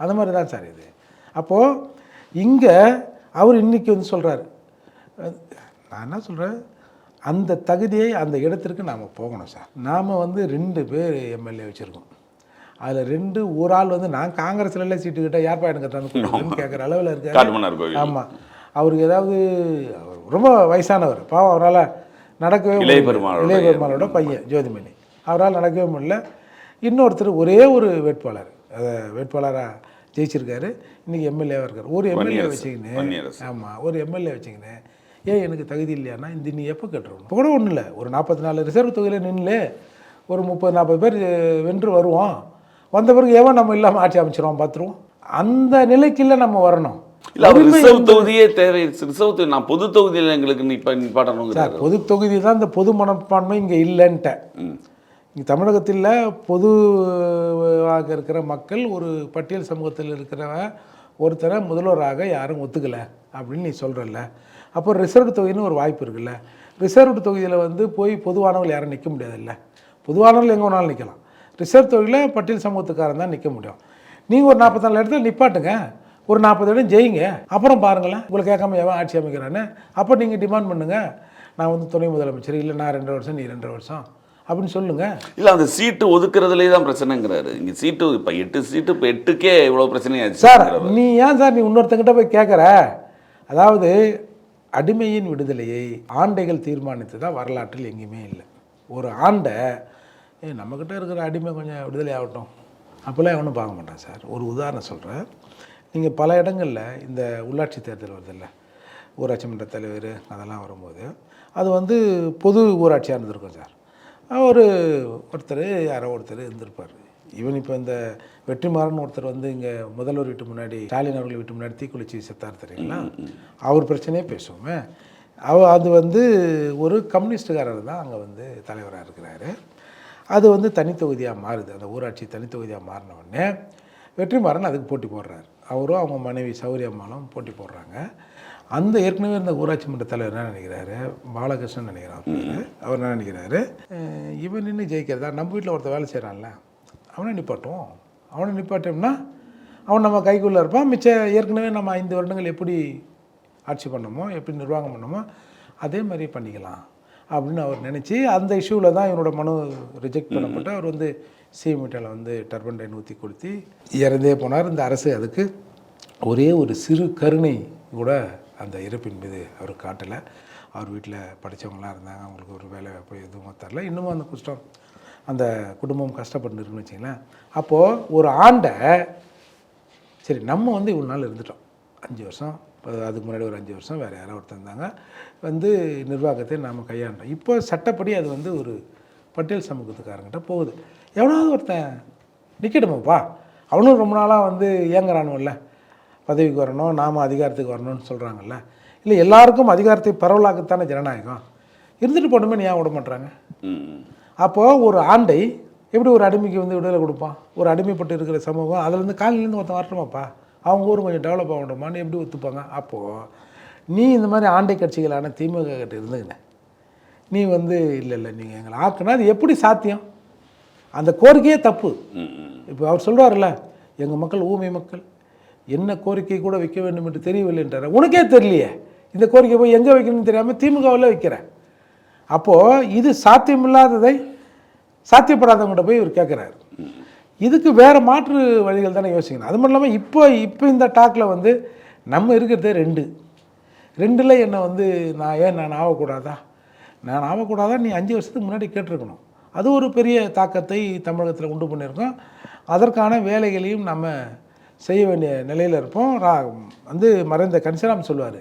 அந்த மாதிரி தான் சார் இது. அப்போது இங்கே அவர் இன்றைக்கி வந்து சொல்கிறாரு, நான் என்ன சொல்கிறேன், அந்த தகுதியை அந்த இடத்திற்கு நாம் போகணும் சார். நாம் வந்து 2 பேர் எம்எல்ஏ வச்சுருக்கோம். அதில் 2 ஒரு ஆள் வந்து நான் காங்கிரஸ்ல சீட்டு கிட்ட யார்ப்பா எனக்கு கட்டணும் கேட்குற அளவில் இருக்காரு. ஆமாம், அவருக்கு ஏதாவது ரொம்ப வயசானவர் பாவம், அவரால் நடக்கவே இளையபெருமாளோட பையன் ஜோதிமணி, அவரால் நடக்கவே முடியல. இன்னொருத்தர் ஒரே ஒரு வேட்பாளர் வேட்பாளராக ஜெயிச்சிருக்காரு, இன்றைக்கி எம்எல்ஏவாக இருக்கார். ஒரு எம்எல்ஏ வச்சுக்கின்னு ஆமாம் ஒரு எம்எல்ஏ வச்சுக்கின்னு ஏன் எனக்கு தகுதி இல்லையானா இந்த நீ எப்போ கட்டுறோம்? இப்போ கூட ஒன்றும் இல்லை, ஒரு 44 ரிசர்வ் தொகையில் நின்று ஒரு 30-40 பேர் வென்று வருவோம், வந்த பிறகு ஏவன் நம்ம இல்லாமல் ஆட்சி அமைச்சிருவோம் பார்த்துருவோம். அந்த நிலைக்கு இல்லை நம்ம வரணும். ரிசர்வ் தொகுதியே தேவை. ரிசர்வ் தொகுதி நான் பொது தொகுதியில் எங்களுக்கு நிப்பாட்டணும். பொது தொகுதி தான் இந்த பொது மனப்பான்மை இங்கே இல்லைன்ட்டேன். இங்கே தமிழகத்தில் பொதுவாக இருக்கிற மக்கள் ஒரு பட்டியல் சமூகத்தில் இருக்கிறவன் ஒருத்தரை முதல்வராக யாரும் ஒத்துக்கலை அப்படின்னு நீ சொல்கிறல்ல, அப்போ ரிசர்வ் தொகுதின்னு ஒரு வாய்ப்பு இருக்குல்ல. ரிசர்வ் தொகுதியில் வந்து போய் பொதுவானவர்கள் யாரும் நிற்க முடியாதுல்ல. பொதுவானவர்கள் எங்கே வேணாலும் நிற்கலாம், ரிசர்வ் தொகுதியில் பட்டியல் சமூகத்துக்காரன் தான் நிற்க முடியும். நீங்கள் ஒரு 44 இடத்துல நிப்பாட்டுங்க, ஒரு 40 இடம் ஜெயிங்க, அப்புறம் பாருங்களேன் உங்களை கேட்காம எவன் ஆட்சி அமைக்கிறான்னு. அப்போ நீங்கள் டிமாண்ட் பண்ணுங்கள், நான் வந்து துணை முதலமைச்சர், இல்லை நான் 2 வருஷம் நீ 2 வருஷம் அப்படின்னு சொல்லுங்கள். இல்லை அந்த சீட்டு ஒதுக்குறதுலே தான் பிரச்சனைங்கிறாரு. இங்கே சீட்டு இப்போ 8 சீட்டு, இப்போ 8க்கே இவ்வளோ பிரச்சனையாச்சு சார். நீ ஏன் சார் நீ இன்னொருத்தங்கிட்ட போய் கேட்குற? அதாவது அடிமையின் விடுதலையை ஆண்டைகள் தீர்மானித்து தான் வரலாற்றில் எங்கேயுமே இல்லை. ஒரு ஆண்டை நம்மக்கிட்ட இருக்கிற அடிமை கொஞ்சம் விடுதலை ஆகட்டும் அப்போல்லாம் எவனும் பார்க்க மாட்டான் சார். ஒரு உதாரணம் சொல்கிறேன். நீங்கள் பல இடங்களில் இந்த உள்ளாட்சி தேர்தல் வருதில்ல, ஊராட்சி மன்ற தலைவர் அதெல்லாம் வரும்போது அது வந்து பொது ஊராட்சியாக இருந்திருக்கும் சார். ஒருத்தர் யாரோ ஒருத்தர் இருந்திருப்பார். ஈவன் இப்போ இந்த வெற்றிமாறன் ஒருத்தர் வந்து இங்கே முதல்வர் வீட்டு முன்னாடி ஸ்டாலின் அவர்கள் வீட்டு முன்னாடி தீக்குளிச்சு செத்தார் தெரியுங்களா, அவர் பிரச்சனையே பேசுவோமே. அது வந்து ஒரு கம்யூனிஸ்டுக்காரர் தான் அங்கே வந்து தலைவராக இருக்கிறாரு. அது வந்து தனித்தொகுதியாக மாறுது. அந்த ஊராட்சி தனித்தொகுதியாக மாறின உடனே வெற்றிமாறன் அதுக்கு போட்டி போடுறாரு. அவரும் அவங்க மனைவி சௌரியம்மாலும் போட்டி போடுறாங்க. அந்த ஏற்கனவே இருந்த ஊராட்சி மன்ற தலைவர் என்ன நினைக்கிறாரு, பாலகிருஷ்ணன் நினைக்கிறார். அவர் என்ன நினைக்கிறாரு, இவன் நின்று ஜெயிக்கிறதா, நம்ம வீட்டில் ஒருத்தர் வேலை செய்கிறான்ல அவனை நிப்பாட்டுவோம், அவனை நிப்பாட்டோம்னா அவன் நம்ம கைக்குள்ளே இருப்பான். மிச்சம் ஏற்கனவே நம்ம 5 வருடங்கள் எப்படி ஆட்சி பண்ணமோ எப்படி நிர்வாகம் பண்ணமோ அதே மாதிரி பண்ணிக்கலாம் அப்படின்னு அவர் நினச்சி அந்த இஷ்யூவில் தான் இவனோட மனு ரிஜெக்ட் பண்ணப்பட்டு அவர் வந்து சிஎம் வீட்டில் வந்து டர்பன் டைன் ஊற்றி கொடுத்து இறந்தே போனார். இந்த அரசு அதுக்கு ஒரே ஒரு சிறு கருணை கூட அந்த இறப்பின் மீது அவர் காட்டலை. அவர் வீட்டில் படித்தவங்களாம் இருந்தாங்க, அவங்களுக்கு ஒரு வேலை போய் எதுவும் தரல. இன்னமும் அந்த குஷ்டம் அந்த குடும்பம் கஷ்டப்பட்டு இருக்குன்னு வச்சிங்களேன். அப்போது ஒரு ஆண்டை சரி நம்ம வந்து இவ்வளோ நாள் இருந்துட்டோம், 5 வருஷம், அதுக்கு முன்னாடி ஒரு 5 வருஷம் வேறு யாராவது ஒருத்தர் இருந்தாங்க வந்து நிர்வாகத்தை நாம் கையாண்டோம். இப்போ சட்டப்படி அது வந்து ஒரு பட்டியல் சமூகத்துக்காரங்கிட்ட போகுது. எவனாவது ஒருத்தன் நிற்கட்டுமாப்பா, அவனும் ரொம்ப நாளாக வந்து ஏங்குறானுல்ல, பதவிக்கு வரணும், நாம் அதிகாரத்துக்கு வரணும்னு சொல்கிறாங்கல்ல. இல்லை எல்லாருக்கும் அதிகாரத்தை பரவலாக்கத்தானே ஜனநாயகம், இருந்துட்டு போட்டுமே ஏன் விட மாட்டுறாங்க? அப்போது ஒரு ஆண்டை எப்படி ஒரு அடிமைக்கு வந்து விடுதலை கொடுப்பான்? ஒரு அடிமைப்பட்டு இருக்கிற சமூகம் அதுலேருந்து காலையிலேருந்து ஒருத்தன் வரட்டுமாப்பா, அவங்க ஊரும் கொஞ்சம் டெவலப் ஆகணுமான்னு எப்படி ஒத்துப்பாங்க? அப்போது நீ இந்த மாதிரி ஆண்டை கட்சிகளான திமுக கிட்ட இருந்துங்கண்ணே நீ வந்து இல்லை நீங்கள் எங்களை ஆக்குனா அது எப்படி சாத்தியம்? அந்த கோரிக்கையே தப்பு. இப்போ அவர் சொல்கிறார்ல, எங்கள் மக்கள் ஊமை மக்கள், என்ன கோரிக்கை கூட வைக்க வேண்டும் என்று தெரியவில்லைன்றார். உனக்கே தெரியலையே இந்த கோரிக்கை போய் எங்கே வைக்கணும்னு தெரியாமல் திமுகவில் வைக்கிறேன். அப்போது இது சாத்தியமில்லாததை சாத்தியப்படாதவங்கள்ட்ட போய் இவர் கேட்குறாரு. இதுக்கு வேறு மாற்று வழிகள் தானே யோசிக்கணும். அது மட்டும் இல்லாமல் இப்போ இந்த டாக்கில் வந்து நம்ம இருக்கிறதே 2 என்னை வந்து நான் ஆகக்கூடாதா நீ 5 வருஷத்துக்கு முன்னாடி கேட்டிருக்கணும். அது ஒரு பெரிய தாக்கத்தை தமிழகத்தில் உண்டு பண்ணியிருக்கோம். அதற்கான வேலைகளையும் நம்ம செய்ய வேண்டிய நிலையில் இருப்போம். வந்து மறைந்த கன்சராம் சொல்லுவார்,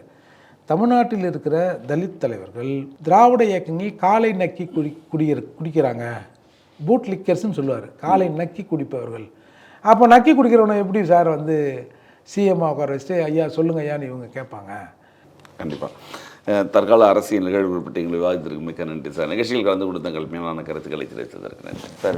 தமிழ்நாட்டில் இருக்கிற தலித் தலைவர்கள் திராவிட இயக்கங்கள் காலை நக்கி குடிக்கிறாங்க, பூட் லிக்கர்ஸ்ன்னு சொல்லுவார், காலை நக்கி குடிப்பவர்கள். அப்போ நக்கி குடிக்கிறவனை எப்படி சார் வந்து சிஎம்மாக உட்கார வச்சுட்டு ஐயா சொல்லுங்க ஐயான்னு இவங்க கேட்பாங்க. கண்டிப்பாக தற்கால அரசியல் நிகழ்வுகள் பற்றி எங்கள் விவாதத்திற்கு மிக்க நன்றி சார். நிகழ்ச்சியில் கலந்து கொடுத்த மேலான கருத்துக்களை தெரிவித்ததற்கு நன்றி சார்.